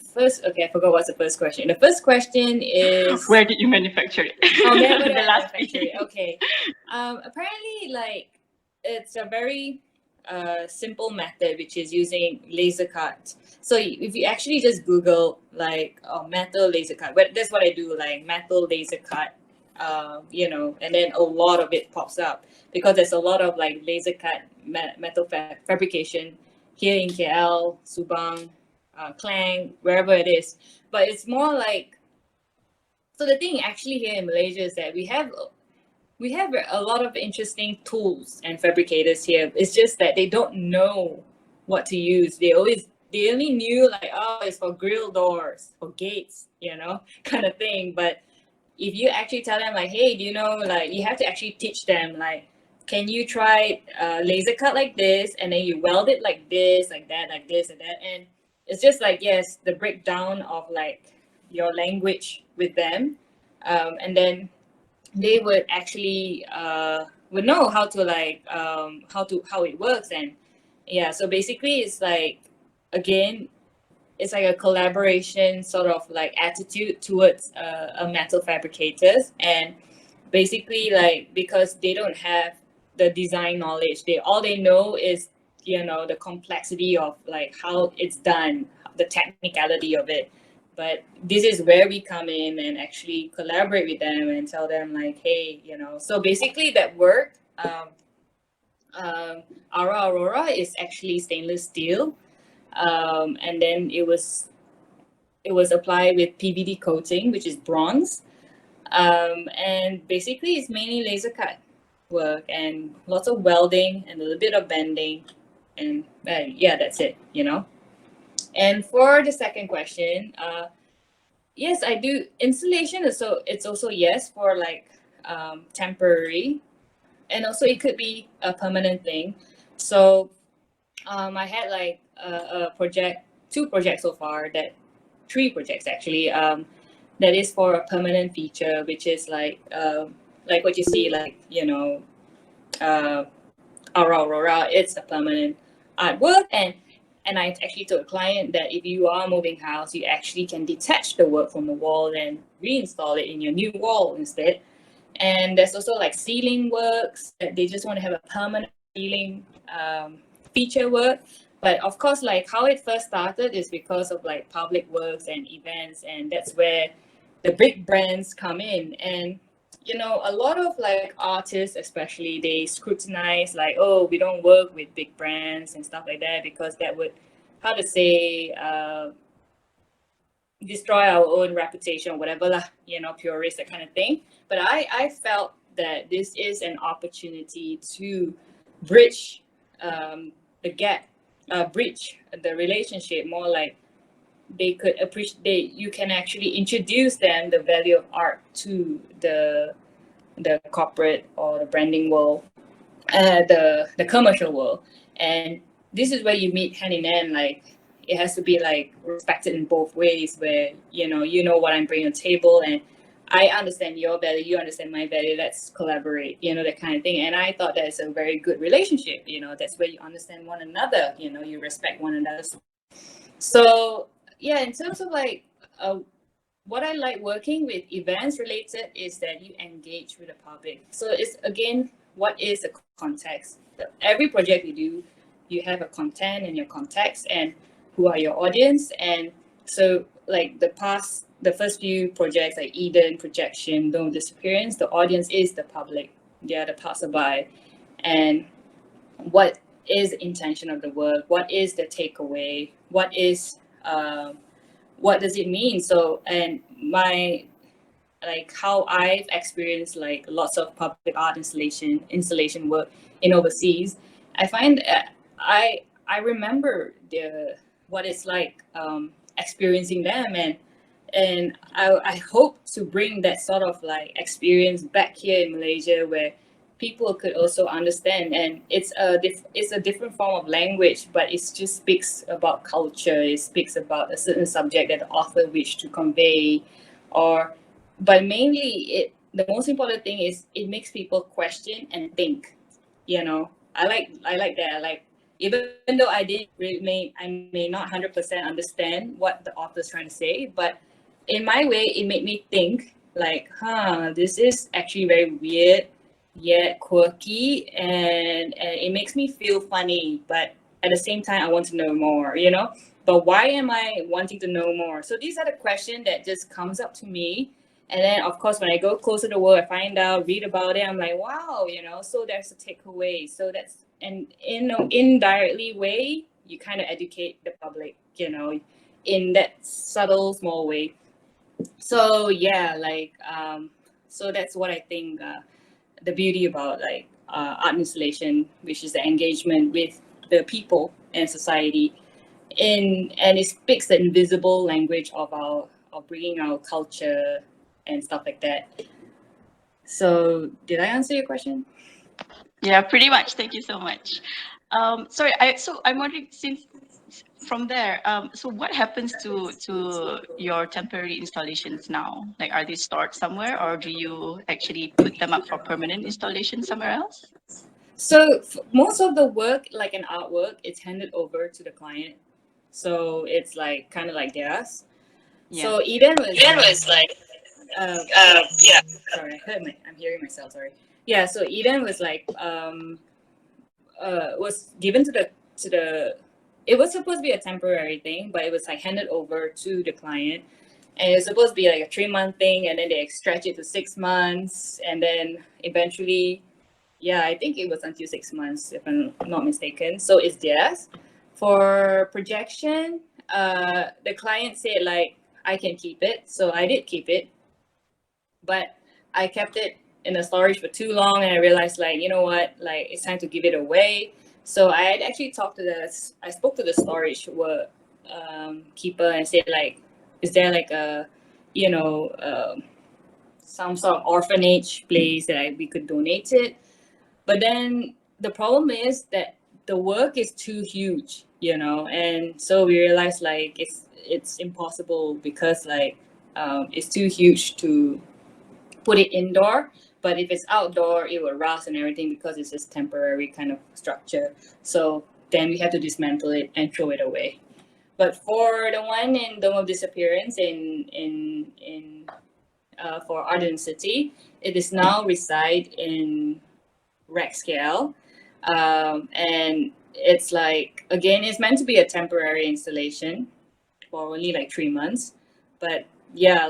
forgot what's the first question. The first question is, where did you manufacture it? Oh, where did The I last manufacture it? Okay. Apparently, like, it's a very simple method, which is using laser cut. So if you actually just Google like metal laser cut, but that's what I do, like metal laser cut, and then a lot of it pops up, because there's a lot of like laser cut metal fabrication here in KL, Subang, Klang, wherever it is. But it's more like, so the thing actually here in Malaysia is that we have a lot of interesting tools and fabricators here. It's just that they don't know what to use. They only knew like, oh, it's for grill doors, for gates, kind of thing. But if you actually tell them like, hey, like, you have to actually teach them like, can you try laser cut like this, and then you weld it like this, like that, like this and that. And it's just like, yes, the breakdown of like your language with them, and then they would actually would know how to like how it works. And yeah, so basically it's like, again, it's like a collaboration sort of like attitude towards a metal fabricators. And basically, like, because they don't have the design knowledge, all they know is the complexity of like how it's done, the technicality of it. But this is where we come in and actually collaborate with them and tell them like, hey, so basically that work, Aurora is actually stainless steel, and then it was applied with PVD coating, which is bronze, and basically it's mainly laser cut work and lots of welding and a little bit of bending, and yeah, that's it. And for the second question, yes, I do. Installation is it's also yes for like temporary, and also it could be a permanent thing. So I had like a project, 2 projects so far, 3 projects actually, that is for a permanent feature, which is like what you see, like Aurora. It's a permanent artwork, and I actually told a client that if you are moving house, you actually can detach the work from the wall and reinstall it in your new wall instead. And there's also like ceiling works that they just want to have a permanent ceiling feature work. But of course, like how it first started is because of like public works and events, and that's where the big brands come in. And you know, a lot of like artists, especially, they scrutinize like, oh, we don't work with big brands and stuff like that because that would, how to say, destroy our own reputation or whatever lah, you know, purist, that kind of thing. But I felt that this is an opportunity to bridge the gap, bridge the relationship, more like they could appreciate, you can actually introduce them the value of art to the corporate or the branding world, the commercial world. And this is where you meet hand in hand. Like it has to be like respected in both ways, where you know what I'm bringing to the table, and I understand your value, you understand my value, let's collaborate, you know, that kind of thing. And I thought that's a very good relationship, you know, that's where you understand one another, you know, you respect one another. So yeah, in terms of like what I like working with events related is that you engage with the public. So it's again, what is the context? Every project you do, you have a content and your context and who are your audience. And so like the first few projects like Eden, Projection, Dome of Disappearance, the audience is the public. They are the passerby. And what is the intention of the work? What is the takeaway? What does it mean? So, and my, like how I've experienced like lots of public art installation work in overseas, I find I remember what it's like experiencing them, and I hope to bring that sort of like experience back here in Malaysia, where people could also understand. And it's a different form of language, but it just speaks about culture. It speaks about a certain subject that the author wished to convey, but mainly the most important thing is it makes people question and think. You know, I like that. I like, even though I may not 100% understand what the author's trying to say, but in my way, it made me think like, this is actually very weird, yet quirky, and it makes me feel funny, but at the same time I want to know more, you know. But why am I wanting to know more? So these are the questions that just comes up to me. And then of course when I go closer to the work, I find out, read about it, I'm like, wow, you know, so there's a takeaway. So that's, and in an indirectly way, you kind of educate the public, you know, in that subtle small way. So yeah, like so that's what I think the beauty about like art installation, which is the engagement with the people and society, and it speaks the invisible language of bringing our culture and stuff like that. So did I answer your question? Yeah, pretty much. Thank you so much. Sorry, I'm wondering, since from there, so what happens to your temporary installations now? Like, are they stored somewhere, or do you actually put them up for permanent installation somewhere else? So most of the work, like an artwork, it's handed over to the client. So it's like kind of like theirs. Yeah. So Eden was like, yeah. Sorry, I'm hearing myself. Sorry. Yeah. So Eden was like, was given to the. It was supposed to be a temporary thing, but it was like handed over to the client, and it was supposed to be like a 3-month thing, and then they stretch it to 6 months, and then eventually, yeah, I think it was until 6 months, if I'm not mistaken. So it's theirs. For Projection, the client said like, I can keep it, so I did keep it, but I kept it in the storage for too long, and I realized like, you know what, like it's time to give it away. So I had actually I spoke to the storage keeper and said like, is there like a, you know, some sort of orphanage place that we could donate it? But then the problem is that the work is too huge, you know, and so we realized like it's impossible, because like it's too huge to put it indoor. But if it's outdoor, it will rust and everything, because it's just temporary kind of structure. So then we have to dismantle it and throw it away. But for the one in Dome of Disappearance for Arden City, it is now reside in Rexcale, and it's like, again, it's meant to be a temporary installation for only like 3 months. But yeah,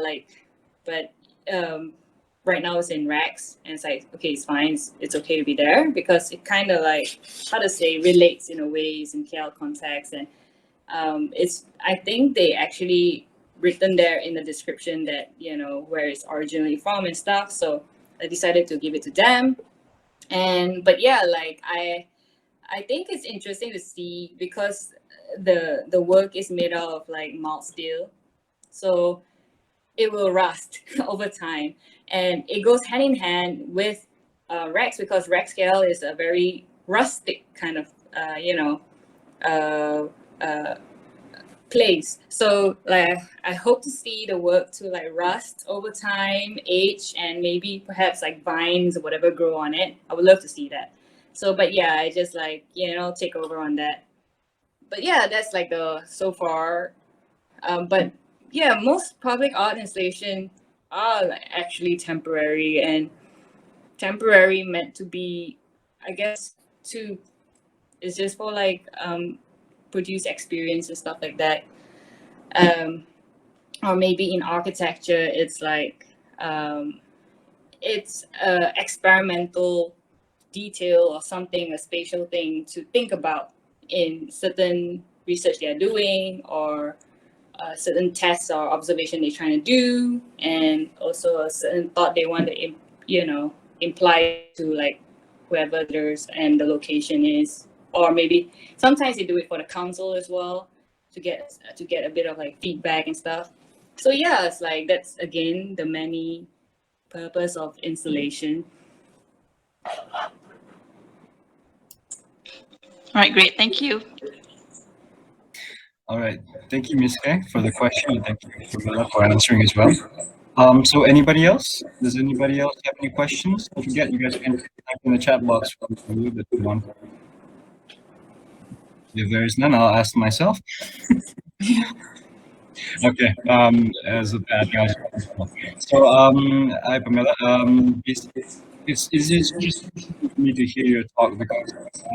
right now it's in racks, and it's like, okay, it's fine. It's okay to be there because it kind of like, how to say, relates in a ways in KL context. And I think they actually written there in the description that, where it's originally from and stuff. So I decided to give it to them. But yeah, like I think it's interesting to see because the work is made out of like mild steel, so it will rust over time, and it goes hand in hand with Rex, because Rex scale is a very rustic kind of uh, uh, place. So like I hope to see the work to like rust over time, age, and maybe perhaps like vines or whatever grow on it. I would love to see that. So, but yeah, I just like, take over on that. But yeah, that's like the so far. But yeah, most public art installation are like actually temporary, and temporary meant to be, I guess, to it's just for like produce experience and stuff like that. Or maybe in architecture, it's like it's experimental detail or something, a spatial thing to think about in certain research they're doing, or certain tests or observation they're trying to do, and also a certain thought they want to imply to like whoever there's and the location is. Or maybe sometimes they do it for the council as well, to get a bit of like feedback and stuff. So yeah, it's like that's again the many purpose of installation. All right, great. Thank you. All right. Thank you, Ms. Kang, for the question, and thank you, Pamela, for answering as well. So anybody else? Does anybody else have any questions? Don't forget, you guys can type in the chat box for you that you want. If there is none, I'll ask myself. Okay. As I think I'll just, so hi Pamela. It's just for me to hear your talk because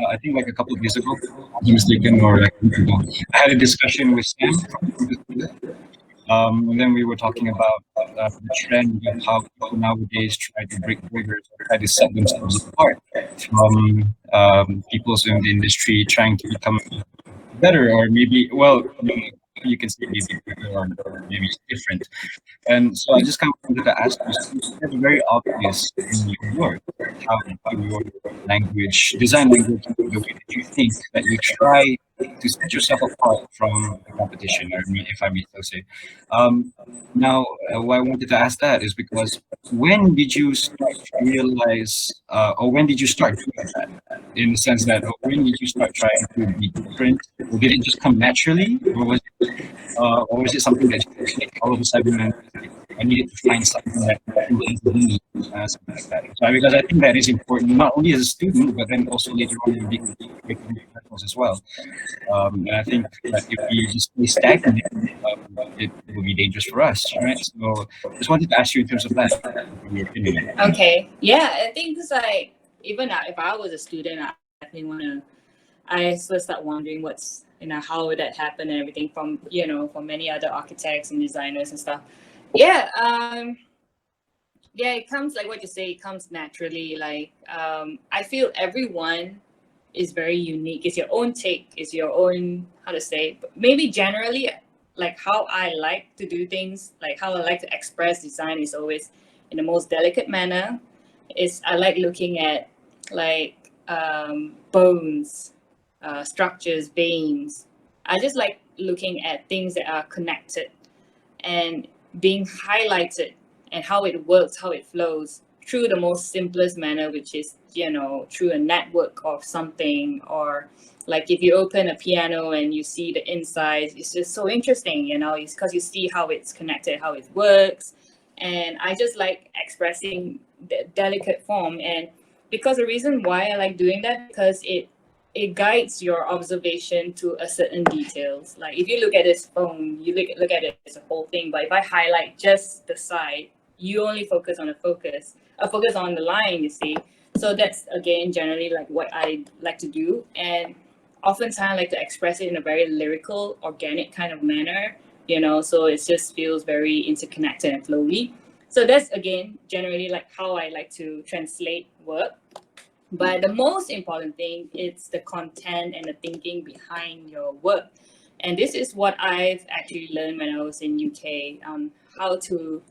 I think like a couple of years ago, if I'm not mistaken, or like a week ago, I had a discussion with Sam from this. And then we were talking about the trend of how people nowadays try to break borders or try to set themselves apart from people in the industry trying to become better, or maybe, well, you can say maybe better, or maybe different. And so I just kind of wanted to ask you, it's very obvious in your work, how your language, design language, the way that you think, that you try to set yourself apart from the competition, or if I may so say. Now, why I wanted to ask that is because when did you start to realize, or when did you start doing that? In the sense that, when did you start trying to be different? Or did it just come naturally, or was it something that just clicked all of a sudden and I needed to find something that reminds me, something like that? So because I think that is important, not only as a student, but then also later on in being professionals as well. And I think that if we just stay stagnant, it will be dangerous for us, right? So just wanted to ask you in terms of that, your opinion. Okay, yeah, I think it's like, even if I was a student, I definitely want to. I still start wondering what's, how would that happen and everything from, from many other architects and designers and stuff. Yeah, yeah, it comes like what you say, it comes naturally. Like, I feel everyone is very unique. It's your own take, it's your own, how to say, but maybe generally, like how I like to do things, like how I like to express design is always in the most delicate manner. I like looking at like bones, structures, veins. I just like looking at things that are connected and being highlighted, and how it works, how it flows through the most simplest manner, which is, through a network of something. Or like if you open a piano and you see the inside, it's just so interesting, it's because you see how it's connected, how it works. And I just like expressing the delicate form. And because the reason why I like doing that, because it guides your observation to a certain details. Like if you look at this phone, you look at it as a whole thing. But if I highlight just the side, you only focus on focus on the line, you see. So that's again generally like what I like to do. And oftentimes like to express it in a very lyrical, organic kind of manner, so it just feels very interconnected and flowy. So that's, again, generally like how I like to translate work. But the most important thing is the content and the thinking behind your work. And this is what I've actually learned when I was in UK, how to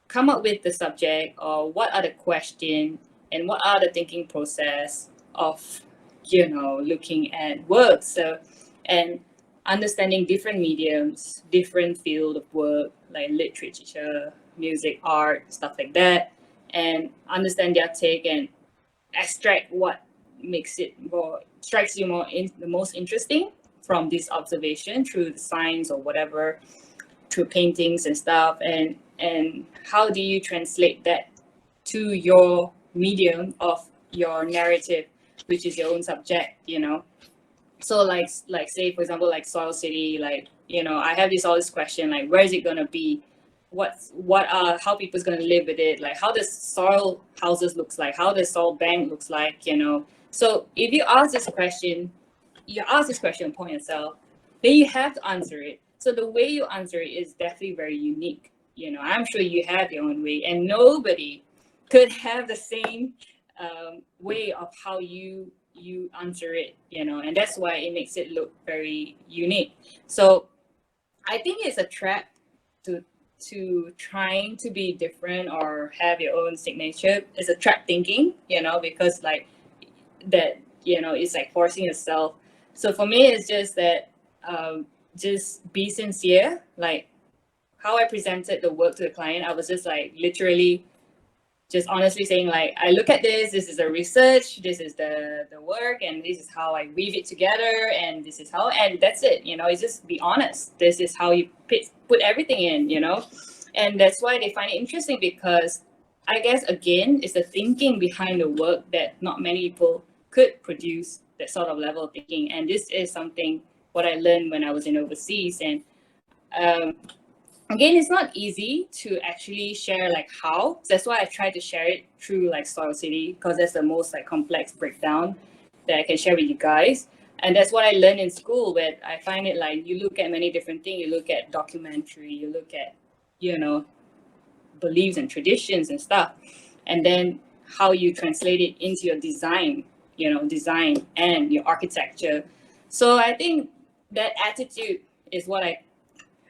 come up with the subject, or what are the questions and what are the thinking process of, looking at work. So, and understanding different mediums, different field of work, like literature, music, art, stuff like that, and understand their take and extract what makes it more, strikes you more the most interesting from this observation through the science or whatever, through paintings and stuff, and how do you translate that to your medium of your narrative, which is your own subject, So like say, for example, like Soil City, like, I have all this question, like, where is it gonna be? How people's gonna live with it? Like, how does soil houses looks like? How does soil bank looks like? So if you ask this question upon yourself, then you have to answer it. So the way you answer it is definitely very unique. I'm sure you have your own way, and nobody could have the same way of how you answer it, and that's why it makes it look very unique. So I think it's a trap to trying to be different or have your own signature. It's a trap thinking, because like that, it's like forcing yourself. So for me, it's just that just be sincere. Like how I presented the work to the client, I was just like literally just honestly saying, like, I look at this is the research, this is the work, and this is how I weave it together, and this is how, and that's it, it's just be honest. This is how you put everything in, and that's why they find it interesting, because I guess, again, it's the thinking behind the work that not many people could produce that sort of level of thinking. And this is something what I learned when I was in overseas. And again, it's not easy to actually share like how. That's why I try to share it through like Soil City, because that's the most like complex breakdown that I can share with you guys. And that's what I learned in school, but I find it like you look at many different things. You look at documentary, you look at, beliefs and traditions and stuff, and then how you translate it into your design, design and your architecture. So I think that attitude is what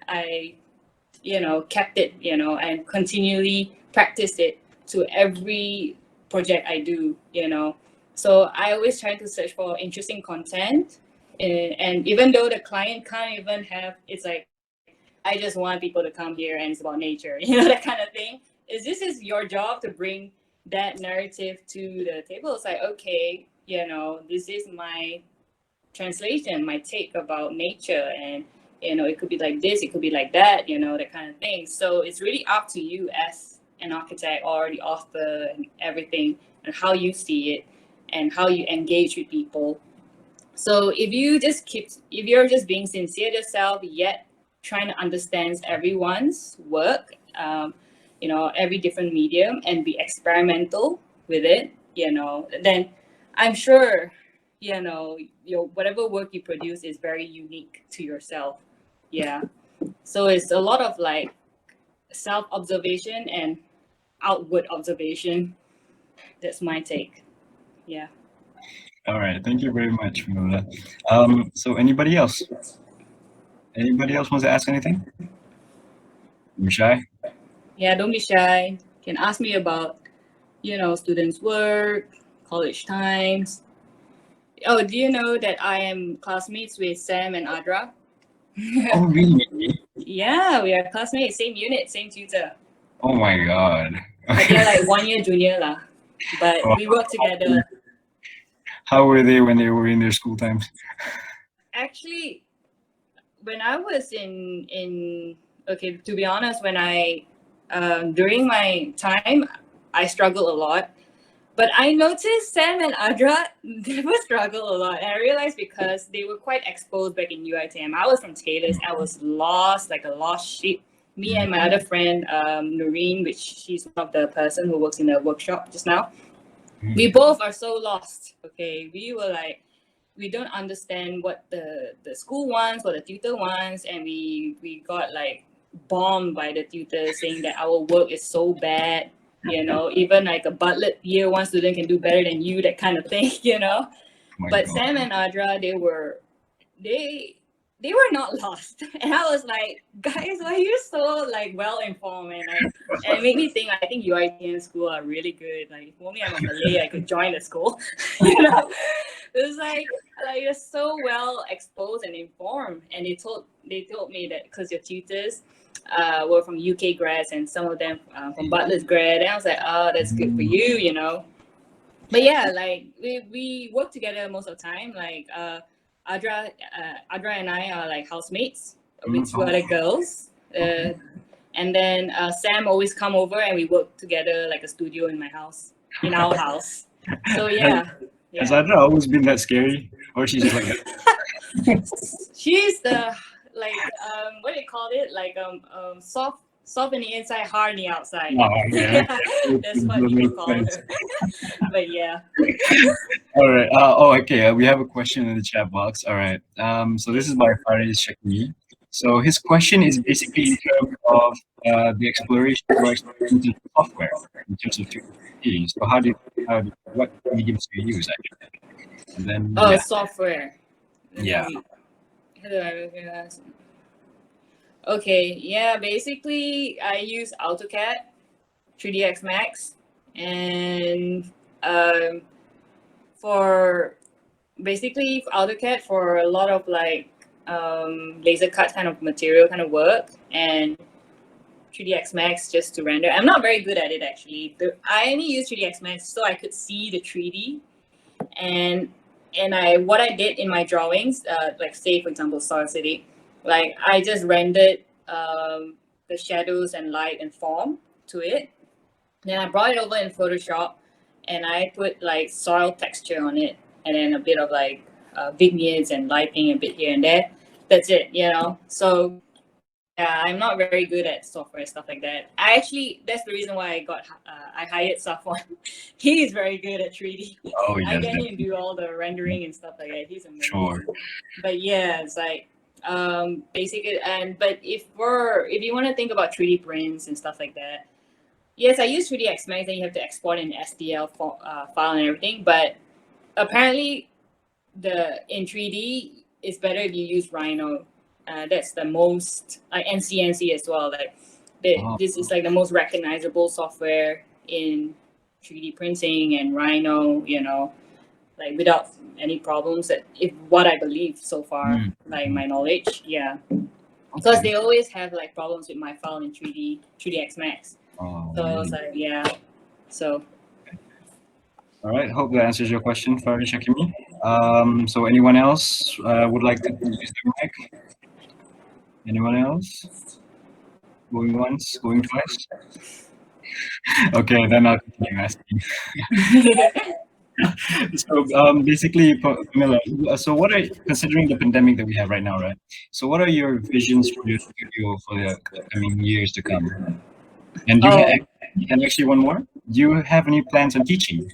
I kept it, and continually practice it to every project I do, So I always try to search for interesting content. And even though the client can't even have, it's like, I just want people to come here and it's about nature, that kind of thing. This is your job to bring that narrative to the table. It's like, okay, this is my translation, my take about nature, and it could be like this, it could be like that, that kind of thing. So it's really up to you as an architect or the author and everything, and how you see it and how you engage with people. So if you're just being sincere to yourself, yet trying to understand everyone's work, every different medium, and be experimental with it, then I'm sure, your whatever work you produce is very unique to yourself. Yeah. So it's a lot of like self-observation and outward observation. That's my take. Yeah. All right, thank you very much, Pamela. So anybody else? Anybody else wants to ask anything? You shy? Yeah, don't be shy. You can ask me about, students' work, college times. Oh, do you know that I am classmates with Sam and Adra? Oh, really? Yeah, we are classmates, same unit, same tutor. Oh my God. But they're like 1 year junior lah. But we work together. How were they when they were in their school times? Actually, when I was okay, to be honest, when I during my time, I struggled a lot. But I noticed Sam and Adra never struggle a lot. And I realized because they were quite exposed back in UiTM. I was from Taylor's. I was lost, like a lost sheep. Me and my other friend, Noreen, which she's one of the person who works in the workshop just now. We both are so lost. Okay, we were like, we don't understand what the school wants, what the tutor wants, and we got like bombed by the tutor saying that our work is so bad, you know, even like a Bartlett year one student can do better than you, that kind of thing, you know. My But God. Sam and Adra, they were not lost, and I was like, guys, why are you so like well informed? And it made me think. I think UITM school are really good. Like, if only I'm a Malay, I could join the school. You know, it was like you're so well exposed and informed. And they told me that because your tutors were from UK grads and some of them from Bartlett's grad, and I was like, oh, that's good for you, you know. But yeah, like we work together most of the time. Like Adra and I are like housemates with two other girls. And then Sam always come over and we work together like a studio in my house, in our house. So yeah. Has Adra always been that scary, or she's just like that? She's the like what do you call it? Like soft in the inside, hard in the outside. Oh, yeah. That's what people call her. But yeah. All right. Okay. We have a question in the chat box. All right. So this is by Faris Checkmate. So his question is basically in terms of the exploration into software in terms of 3D. So what mediums do you use actually? And then software. Yeah. How do I recognize? Okay, yeah, basically I use AutoCAD, 3ds Max, and for AutoCAD for a lot of like laser cut kind of material kind of work, and 3ds Max just to render. I'm not very good at it actually. I only use 3ds Max so I could see the 3D, and what I did in my drawings, like say for example Star City, like I just rendered the shadows and light and form to it. Then I brought it over in Photoshop and I put like soil texture on it, and then a bit of like vignettes and lighting a bit here and there. That's it, you know. So yeah, I'm not very good at software stuff like that. That's the reason why I hired Safwan. He's very good at 3D. Oh, yes, I get him to do all the rendering and stuff like that. He's amazing. Sure. But yeah, it's like basically, but if you want to think about 3D prints and stuff like that, yes, I use 3ds Max, and you have to export in STL file and everything. But apparently, in 3D, it's better if you use Rhino. That's the most like NCNC as well. Like this is like the most recognizable software in 3D printing and Rhino. You know, like without any problems. If what I believe so far, like my knowledge, yeah. Because they always have like problems with my file in 3ds Max. Oh, So really? I was like, yeah. So. All right. Hope that answers your question, Faris Checkmate. So anyone else would like to use the mic? Anyone else? Going once, going twice? Okay, then I'll continue asking. So basically, Pamela, so considering the pandemic that we have right now, right? So what are your visions for your studio for the coming years to come? And and actually one more, do you have any plans on teaching?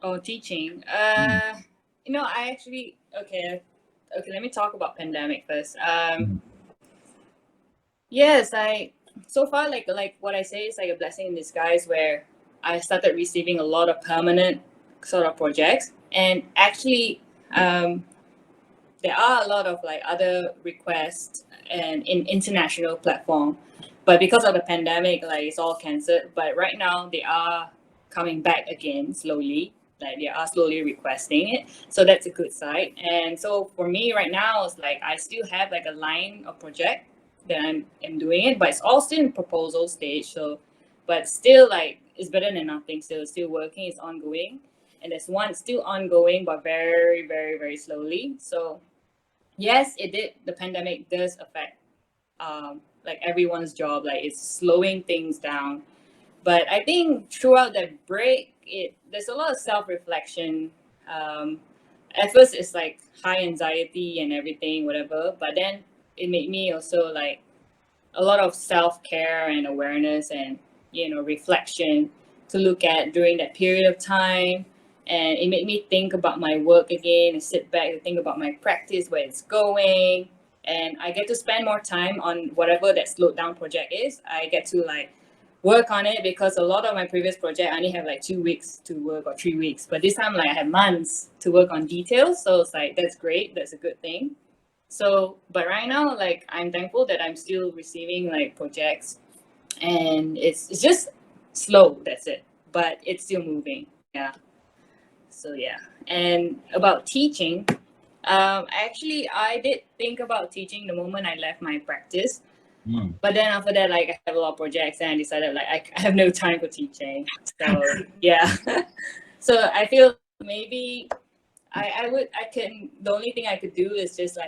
Oh, teaching. You know, I actually, okay, let me talk about pandemic first. Yes, so far like what I say is like a blessing in disguise, where I started receiving a lot of permanent sort of projects, and actually there are a lot of like other requests and in international platform, but because of the pandemic, like it's all cancelled. But right now they are coming back again slowly. Like they are slowly requesting it, so that's a good side. And so for me right now, it's like I still have like a line of project that I'm doing it, but it's all still in proposal stage. So, but still like it's better than nothing. Still working, it's ongoing, and there's one still ongoing, but very, very, very slowly. So yes, it did. The pandemic does affect like everyone's job. Like it's slowing things down. But I think throughout that break, there's a lot of self-reflection. At first, it's like high anxiety and everything, whatever. But then it made me also like a lot of self-care and awareness and, you know, reflection to look at during that period of time. and it made me think about my work again and sit back and think about my practice, where it's going. And I get to spend more time on whatever that slowed down project is. I get to like work on it, because a lot of my previous project I only have like 2 weeks to work or 3 weeks, but this time like I had months to work on details. So it's like, that's great, that's a good thing. So but right now, like, I'm thankful that I'm still receiving like projects, and it's just slow, that's it, but it's still moving. Yeah. So yeah. And about teaching, actually I did think about teaching the moment I left my practice. But then after that, like, I have a lot of projects, and I decided like I have no time for teaching. So yeah. So I feel maybe the only thing I could do is just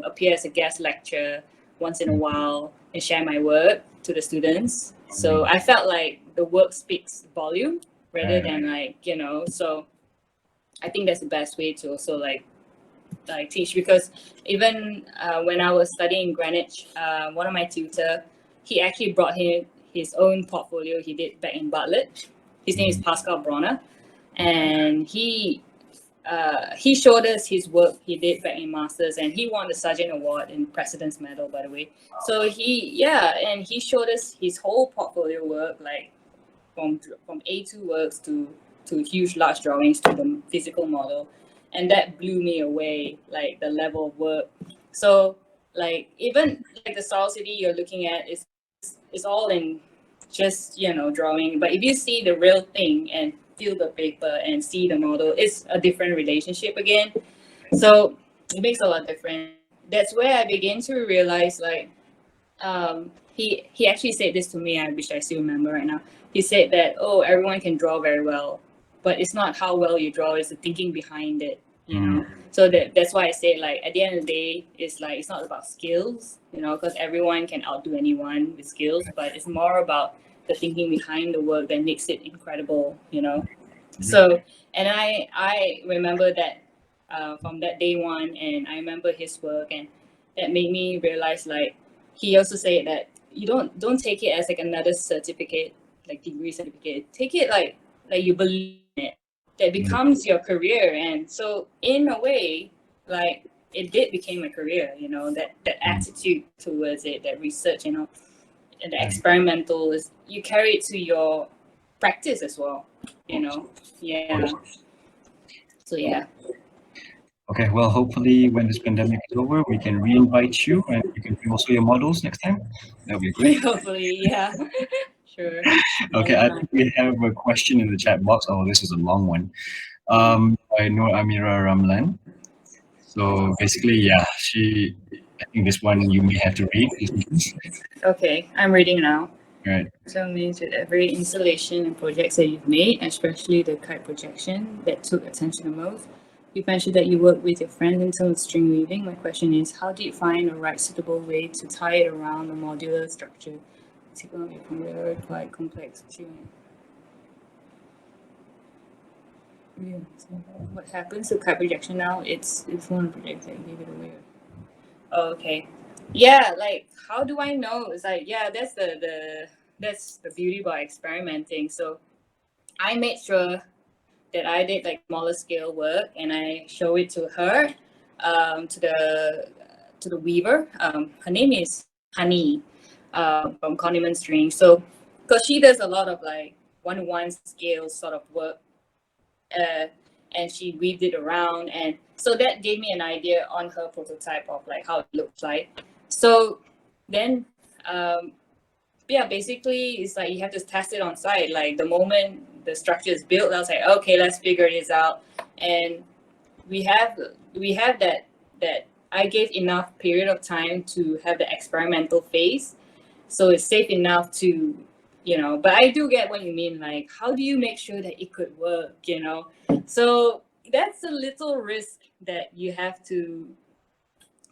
appear as a guest lecturer once in a while and share my work to the students. So I felt like the work speaks volume rather than so I think that's the best way to also like teach, because even when I was studying in Greenwich, one of my tutor, he actually brought his own portfolio he did back in Bartlett. His name is Pascal Bronner, and he showed us his work he did back in masters, and he won the Sargent Award and President's Medal, by the way. So he showed us his whole portfolio work, like from A2 works to huge large drawings to the physical model. And that blew me away, like the level of work. So like even like the Star City you're looking at is all in just drawing. But if you see the real thing and feel the paper and see the model, it's a different relationship again. So it makes a lot different. That's where I begin to realize like he actually said this to me, which I still remember right now. He said that, oh, everyone can draw very well, but it's not how well you draw, it's the thinking behind it, So that's why I say, like, at the end of the day, it's like, it's not about skills, because everyone can outdo anyone with skills, but it's more about the thinking behind the work that makes it incredible, So, and I remember that from that day one, and I remember his work, and that made me realize, like, he also said that you don't take it as like another certificate, like degree certificate. Take it like you believe in it. That becomes your career. And so in a way, like, it did become a career, that attitude towards it, that research, and the experimental is, you carry it to your practice as well, Yeah. So yeah. Okay, well, hopefully when this pandemic is over, we can re-invite you, and you can bring also your models next time. That'll be great. Hopefully, yeah. Sure. Okay, I think we have a question in the chat box. Oh, this is a long one. By Noor Amira Ramlan. So basically, yeah, I think this one you may have to read. Okay, I'm reading now. Right. So means that every installation and projects that you've made, especially the kite projection that took attention the most, you mentioned that you work with your friends in terms of string weaving. My question is, how do you find the right suitable way to tie it around a modular structure? It's going to be quite complex. Yeah. So what happens to kite projection now? It's one project that gave it away. Oh, okay. Yeah, like, how do I know? It's like, yeah, that's the beauty about experimenting. So I made sure that I did like smaller scale work, and I show it to her, to the weaver. Her name is Honey, from Condiment String. So because she does a lot of like 1-to-1 scale sort of work, and she weaved it around, and so that gave me an idea on her prototype of like how it looks like. So then basically it's like you have to test it on site. Like the moment the structure is built, I was like, okay, let's figure this out. And we have that I gave enough period of time to have the experimental phase, so it's safe enough to but I do get what you mean, like, how do you make sure that it could work, so that's a little risk that you have to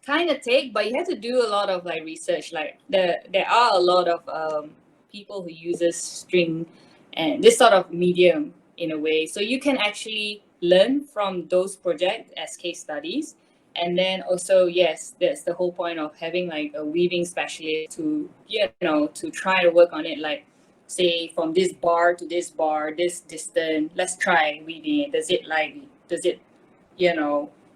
kind of take, but you have to do a lot of like research. Like there are a lot of people who uses string and this sort of medium in a way, so you can actually learn from those projects as case studies. And then also, yes, that's the whole point of having like a weaving specialist to to try to work on it, like say from this bar to this bar, this distance, let's try weaving it. Does it,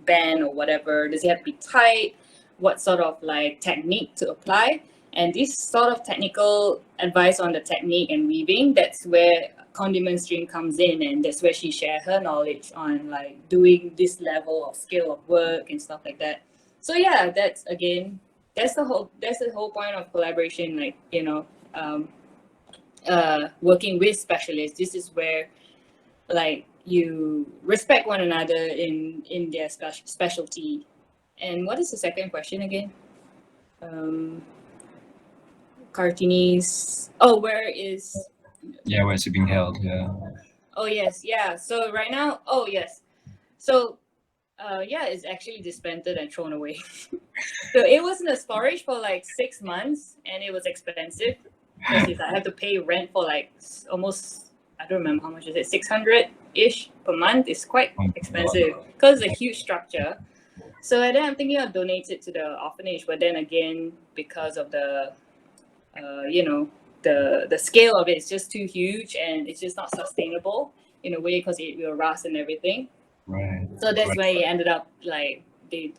bend or whatever? Does it have to be tight? What sort of like technique to apply? And this sort of technical advice on the technique and weaving, that's where Condiment Stream comes in, and that's where she shared her knowledge on like doing this level of scale of work and stuff like that. So yeah, that's the whole point of collaboration, like, working with specialists. This is where like you respect one another in their specialty. And what is the second question again? Cartini's. Oh, where is? Yeah, where it's being held. Yeah. Oh yes, yeah. So right now, oh yes. So yeah, it's actually disbanded and thrown away. So it was in the storage for like 6 months, and it was expensive because I had to pay rent for like almost, I don't remember how much is it, 600-ish per month. It's quite expensive because it's a huge structure. So then I'm thinking of donate it to the orphanage, but then again, because of the the scale of it is just too huge, and it's just not sustainable in a way because it will rust and everything. Right. So that's why it ended up like we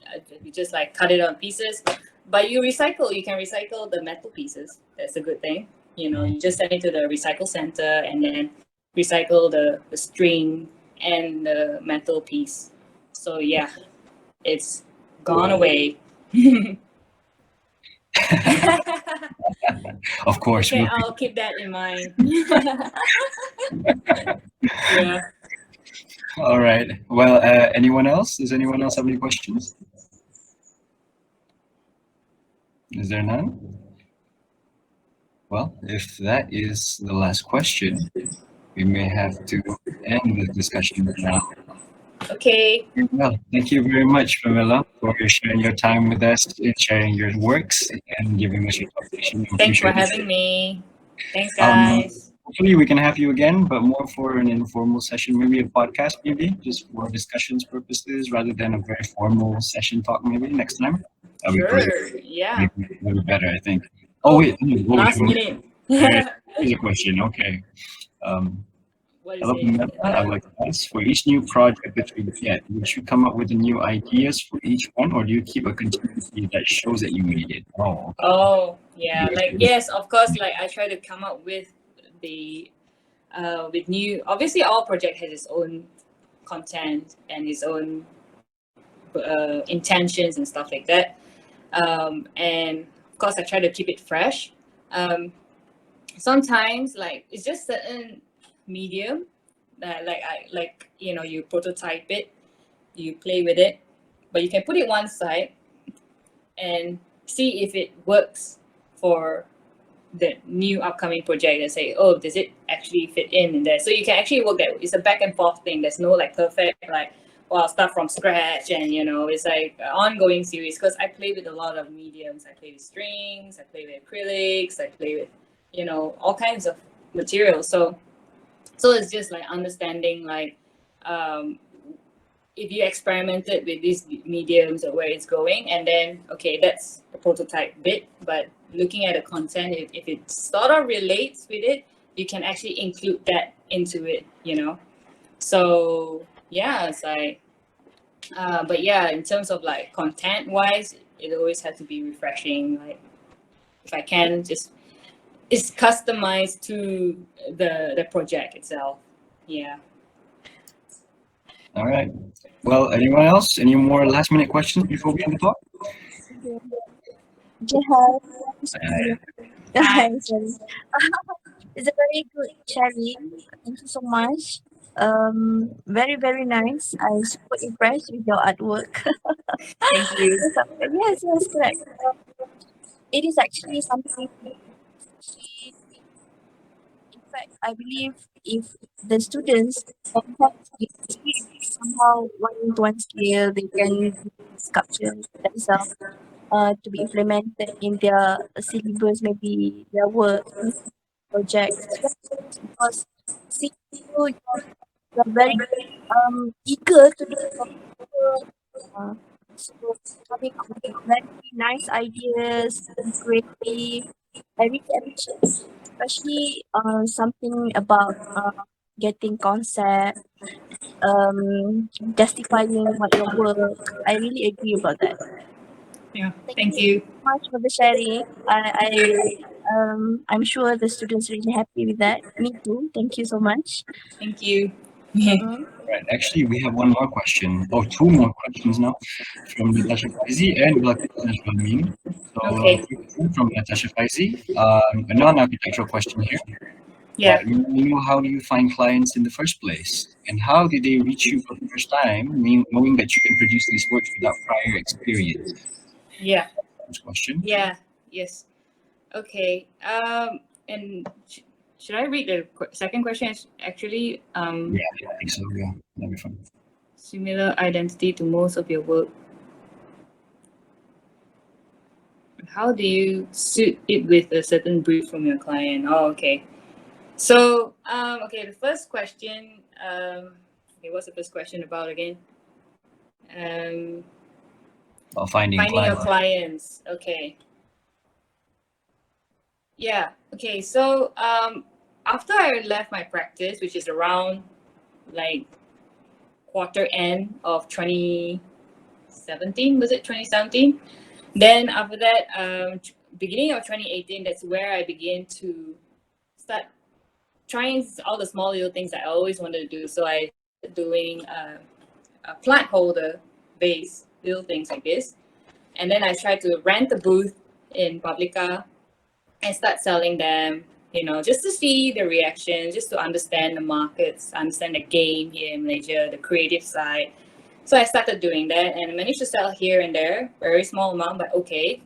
just like cut it on pieces. But you can recycle the metal pieces. That's a good thing. You just send it to the recycle center and then recycle the string and the metal piece. So yeah, it's gone away. Of course. Okay, I'll keep that in mind. Yeah. All right. Well, anyone else? Does anyone else have any questions? Is there none? Well, if that is the last question, we may have to end the discussion now. Okay. Well, thank you very much, Pamela, for sharing your time with us and sharing your works and giving us your presentation. Thanks for having me. Thanks, guys. Hopefully we can have you again, but more for an informal session, maybe a podcast, maybe just for discussions purposes rather than a very formal session talk, maybe next time. Sure. Yeah. Maybe better, I think. Oh, wait. Last minute. Here's a question. Okay. What is Hello, it? Pamela. I'd like to ask, for each new project that you get, would you come up with the new ideas for each one, or do you keep a continuity that shows that you made it? Oh. Oh, yeah. Like, yes, of course. Like, I try to come up with with new. Obviously, all project has its own content and its own intentions and stuff like that. And of course, I try to keep it fresh. Sometimes, like, it's just certain medium that you prototype it, you play with it, but you can put it one side and see if it works for the new upcoming project and say, oh, does it actually fit in there? So you can actually work that. It's a back and forth thing. There's no like perfect like, well, I'll start from scratch, and it's like an ongoing series because I play with a lot of mediums. I play with strings, I play with acrylics, I play with all kinds of materials. So it's just like understanding like if you experimented with these mediums or where it's going, and then okay, that's the prototype bit, but looking at the content, if it sort of relates with it, you can actually include that into it, so yeah, it's like but yeah, in terms of like content wise, it always has to be refreshing. Like if I can just, it's customized to the project itself. Yeah. All right. Well, anyone else? Any more last minute questions before we end the talk? Hi. Sorry. It's a very good sharing. Thank you so much. Very, very nice. I'm super impressed with your artwork. Thank you. Yes, correct. It is actually something. In fact, I believe if the students can have the experience somehow one-to-one scale, they can do sculptures themselves to be implemented in their syllabus, maybe their work, projects. Because see you're very eager to do your work. So coming up with very nice ideas, creative. I really appreciate especially something about getting concept, justifying about your work. I really agree about that. Yeah, Thank thank you you. so much for the sharing. I'm sure the students really happy with that. Me too. Thank you so much. Thank you. Mhm. Right. Actually, we have one more question, or two more questions now, from Natasha Faizi and Vlad Amin. So, Okay. quick one from Natasha Faizi, a non-architectural question here. Yeah. But you know, how do you find clients in the first place? And how did they reach you for the first time, knowing that you can produce these works without prior experience? Yeah. First question. Yeah. Yes. Okay. And should I read the second question? It's actually, Yeah, I think so. Yeah, that'd be fun. similar identity to most of your work. How do you suit it with a certain brief from your client? Oh, okay. So, okay, the first question, okay, what's the first question about again? Well, finding Finding your clients. clients. Okay. Yeah. Okay. So, after I left my practice, which is around like quarter end of 2017, was it 2017? Then after that, beginning of 2018, that's where I began to start trying all the small little things I always wanted to do. So I started doing a plant holder base, little things like this. And then I tried to rent a booth in Publica and start selling them, just to see the reaction, just to understand the markets, understand the game here in Malaysia, the creative side. So I started doing that and managed to sell here and there, very small amount, but okay.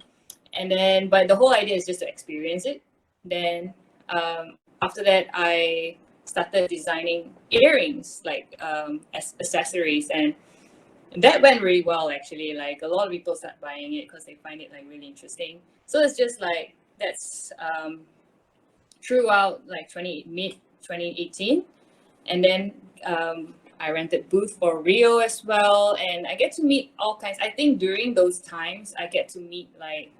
And then, but the whole idea is just to experience it. Then after that, I started designing earrings, like as accessories, and that went really well actually. Like a lot of people start buying it because they find it like really interesting. So it's just like that's throughout like mid 2018, and then I rented booth for Rio as well, and I get to meet all kinds. I think during those times I get to meet like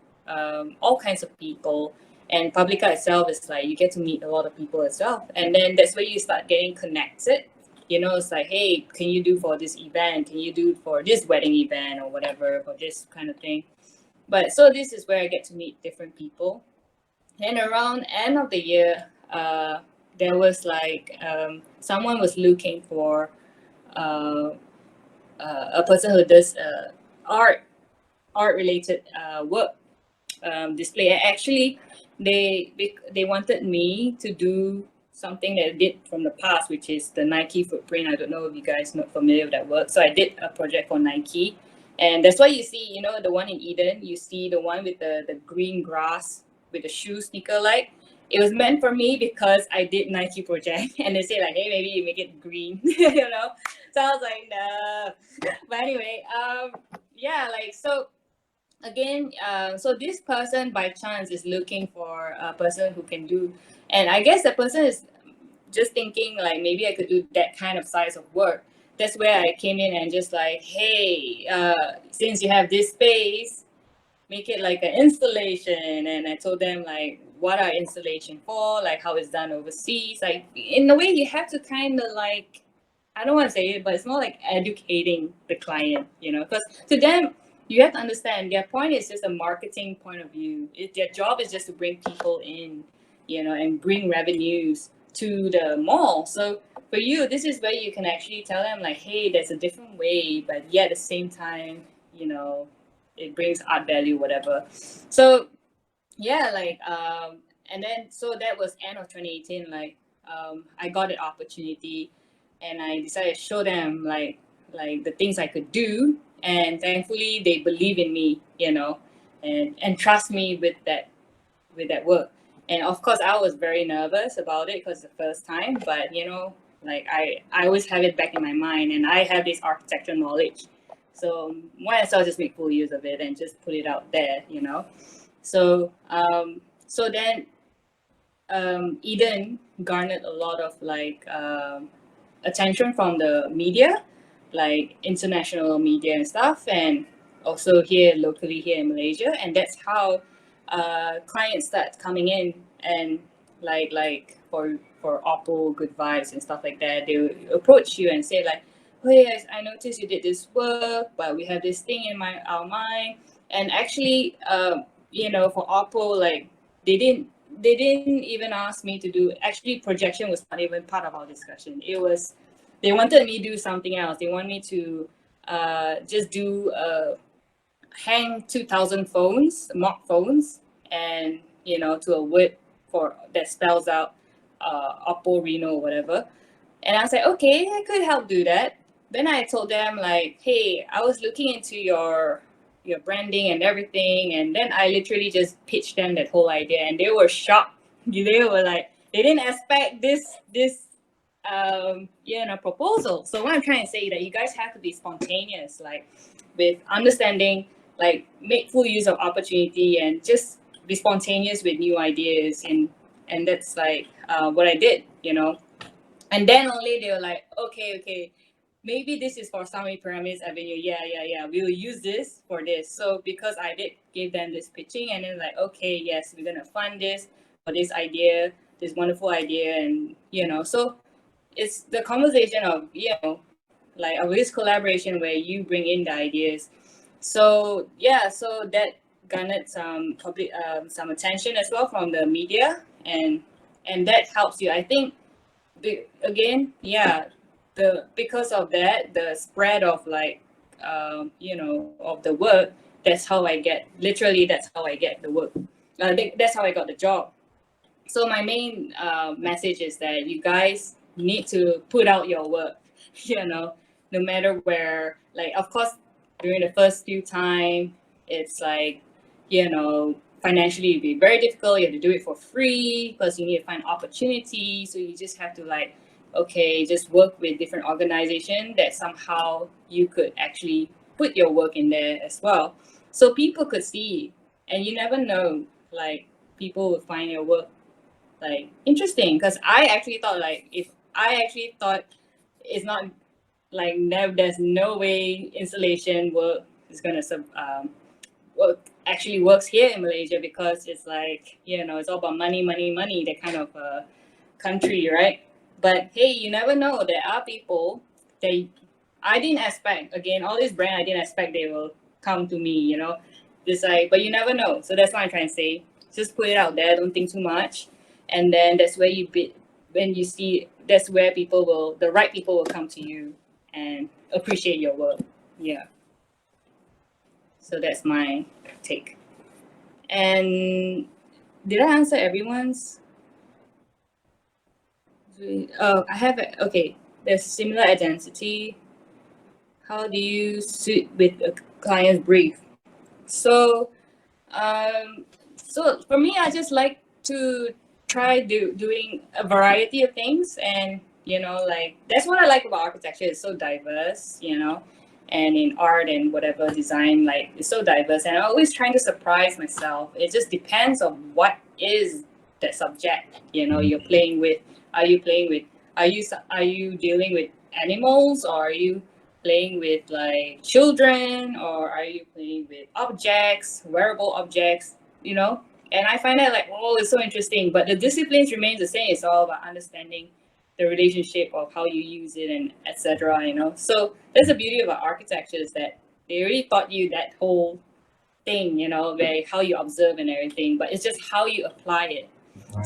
all kinds of people, and Publica itself is like you get to meet a lot of people as well, and then that's where you start getting connected. It's like, hey, can you do for this event? Can you do for this wedding event or whatever, for this kind of thing? But so this is where I get to meet different people. Then around end of the year, there was like someone was looking for uh, a person who does art related work display. Actually, they wanted me to do something that I did from the past, which is the Nike footprint. I don't know if you guys not familiar with that work. So I did a project for Nike, and that's why you see, the one in Eden. You see the one with the green grass with the shoe sneaker like. It was meant for me because I did Nike project, and they say like, hey, maybe you make it green, So I was like, no. But anyway, yeah, like so again, so this person by chance is looking for a person who can do, and I guess the person is just thinking like maybe I could do that kind of size of work. That's where I came in and just like, hey, since you have this space, make it like an installation. And I told them like what are installation for, like how it's done overseas. Like in a way, you have to kind of like, I don't want to say it, but it's more like educating the client, because to them, you have to understand their point is just a marketing point of view. Their job is just to bring people in, and bring revenues to the mall. So for you, this is where you can actually tell them like, hey, there's a different way, but yet at the same time, it brings art value, whatever. So yeah, like and then so that was end of 2018. Like I got an opportunity, and I decided to show them like the things I could do, and thankfully they believe in me, and trust me with that work. And of course, I was very nervous about it because the first time, but like I always have it back in my mind, and I have this architecture knowledge, so might as well just make full use of it and just put it out there, So so then Eden garnered a lot of like attention from the media, like international media and stuff, and also here locally here in Malaysia, and that's how clients start coming in and like for Oppo Good Vibes and stuff like that, they will approach you and say like, oh yes, I noticed you did this work, but we have this thing in our mind. And actually, for Oppo, like they didn't even ask me to do. Actually, projection was not even part of our discussion. It was they wanted me to do something else. They want me to just do hang 2,000 phones, mock phones, and to a word for that spells out Oppo Reno or whatever. And I was like, okay, I could help do that. Then I told them like, hey, I was looking into your branding and everything, and then I literally just pitched them that whole idea, and they were shocked. They were like, they didn't expect this proposal. So what I'm trying to say is that you guys have to be spontaneous, like with understanding, like make full use of opportunity and just be spontaneous with new ideas, and that's like what I did, and then only they were like, okay, maybe this is for Sami Pyramids Avenue. Yeah, we will use this for this. So because I did give them this pitching, and then like, okay, yes, we're gonna fund this for this idea, this wonderful idea, and so it's the conversation of like of this collaboration where you bring in the ideas. So so that garnered some public some attention as well from the media, and that helps you, I think. Again, because of that, the spread of like of the work, that's how I get the work. That's how I got the job. So my main message is that you guys need to put out your work, no matter where. Like, of course, during the first few time, it's like, financially it'd be very difficult. You have to do it for free because you need to find opportunity. So you just have to like, okay, just work with different organizations that somehow you could actually put your work in there as well. So people could see, and you never know, like people will find your work like interesting. Because I actually thought it's not like there's no way installation work is gonna actually works here in Malaysia, because it's like it's all about money, that kind of country, right? But hey, you never know. There are people that I didn't expect. Again, all these brands I didn't expect they will come to me. Just like, but you never know. So that's what I'm trying to say. Just put it out there. Don't think too much, and then that's where when you see, that's where the right people will come to you and appreciate your work. Yeah. So that's my take. And did I answer everyone's? I have okay. There's similar identity. How do you suit with a client's brief? So, so for me, I just like to try doing a variety of things, and like that's what I like about architecture. It's so diverse, and in art and whatever design, like it's so diverse, and I'm always trying to surprise myself. It just depends on what is the subject you're playing with. Are you dealing with animals, or are you playing with like children, or are you playing with objects, wearable objects, and I find that like, oh, it's so interesting, but the disciplines remain the same. It's all about understanding the relationship of how you use it and etc. So that's the beauty about architecture, is that they already taught you that whole thing, where how you observe and everything, but it's just how you apply it. Right.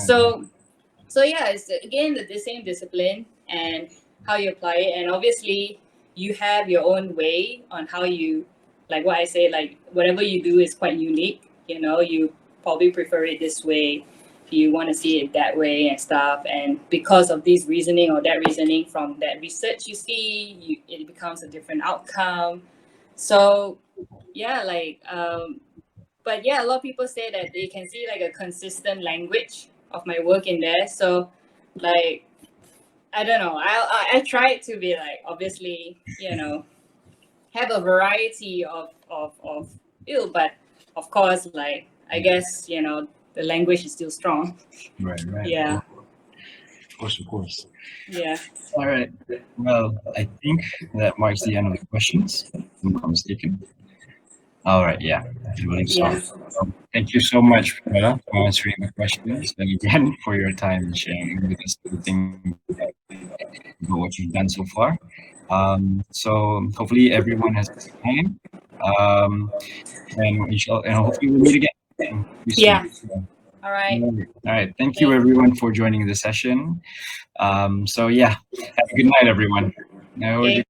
So yeah, it's again the same discipline and how you apply it, and obviously you have your own way on how you, like what I say, like whatever you do is quite unique. You probably prefer it this way, you want to see it that way and stuff, and because of this reasoning or that reasoning from that research you see, it becomes a different outcome. So yeah, like but yeah, a lot of people say that they can see like a consistent language of my work in there. So like, I don't know, I try to be like, obviously, have a variety of but of course, like I guess the language is still strong. Right. Yeah. Of course. Yeah. All right. Well, I think that marks the end of the questions, if I'm not mistaken. All right, yeah, I believe so. Yeah. Thank you so much, Pamela, for answering the questions, and again for your time and sharing with us everything about what you've done so far. So hopefully everyone has a good time, and hopefully we'll meet again pretty soon. Yeah. All right. All right. Thank you everyone for joining the session. So yeah, have a good night, everyone. Now we're Okay.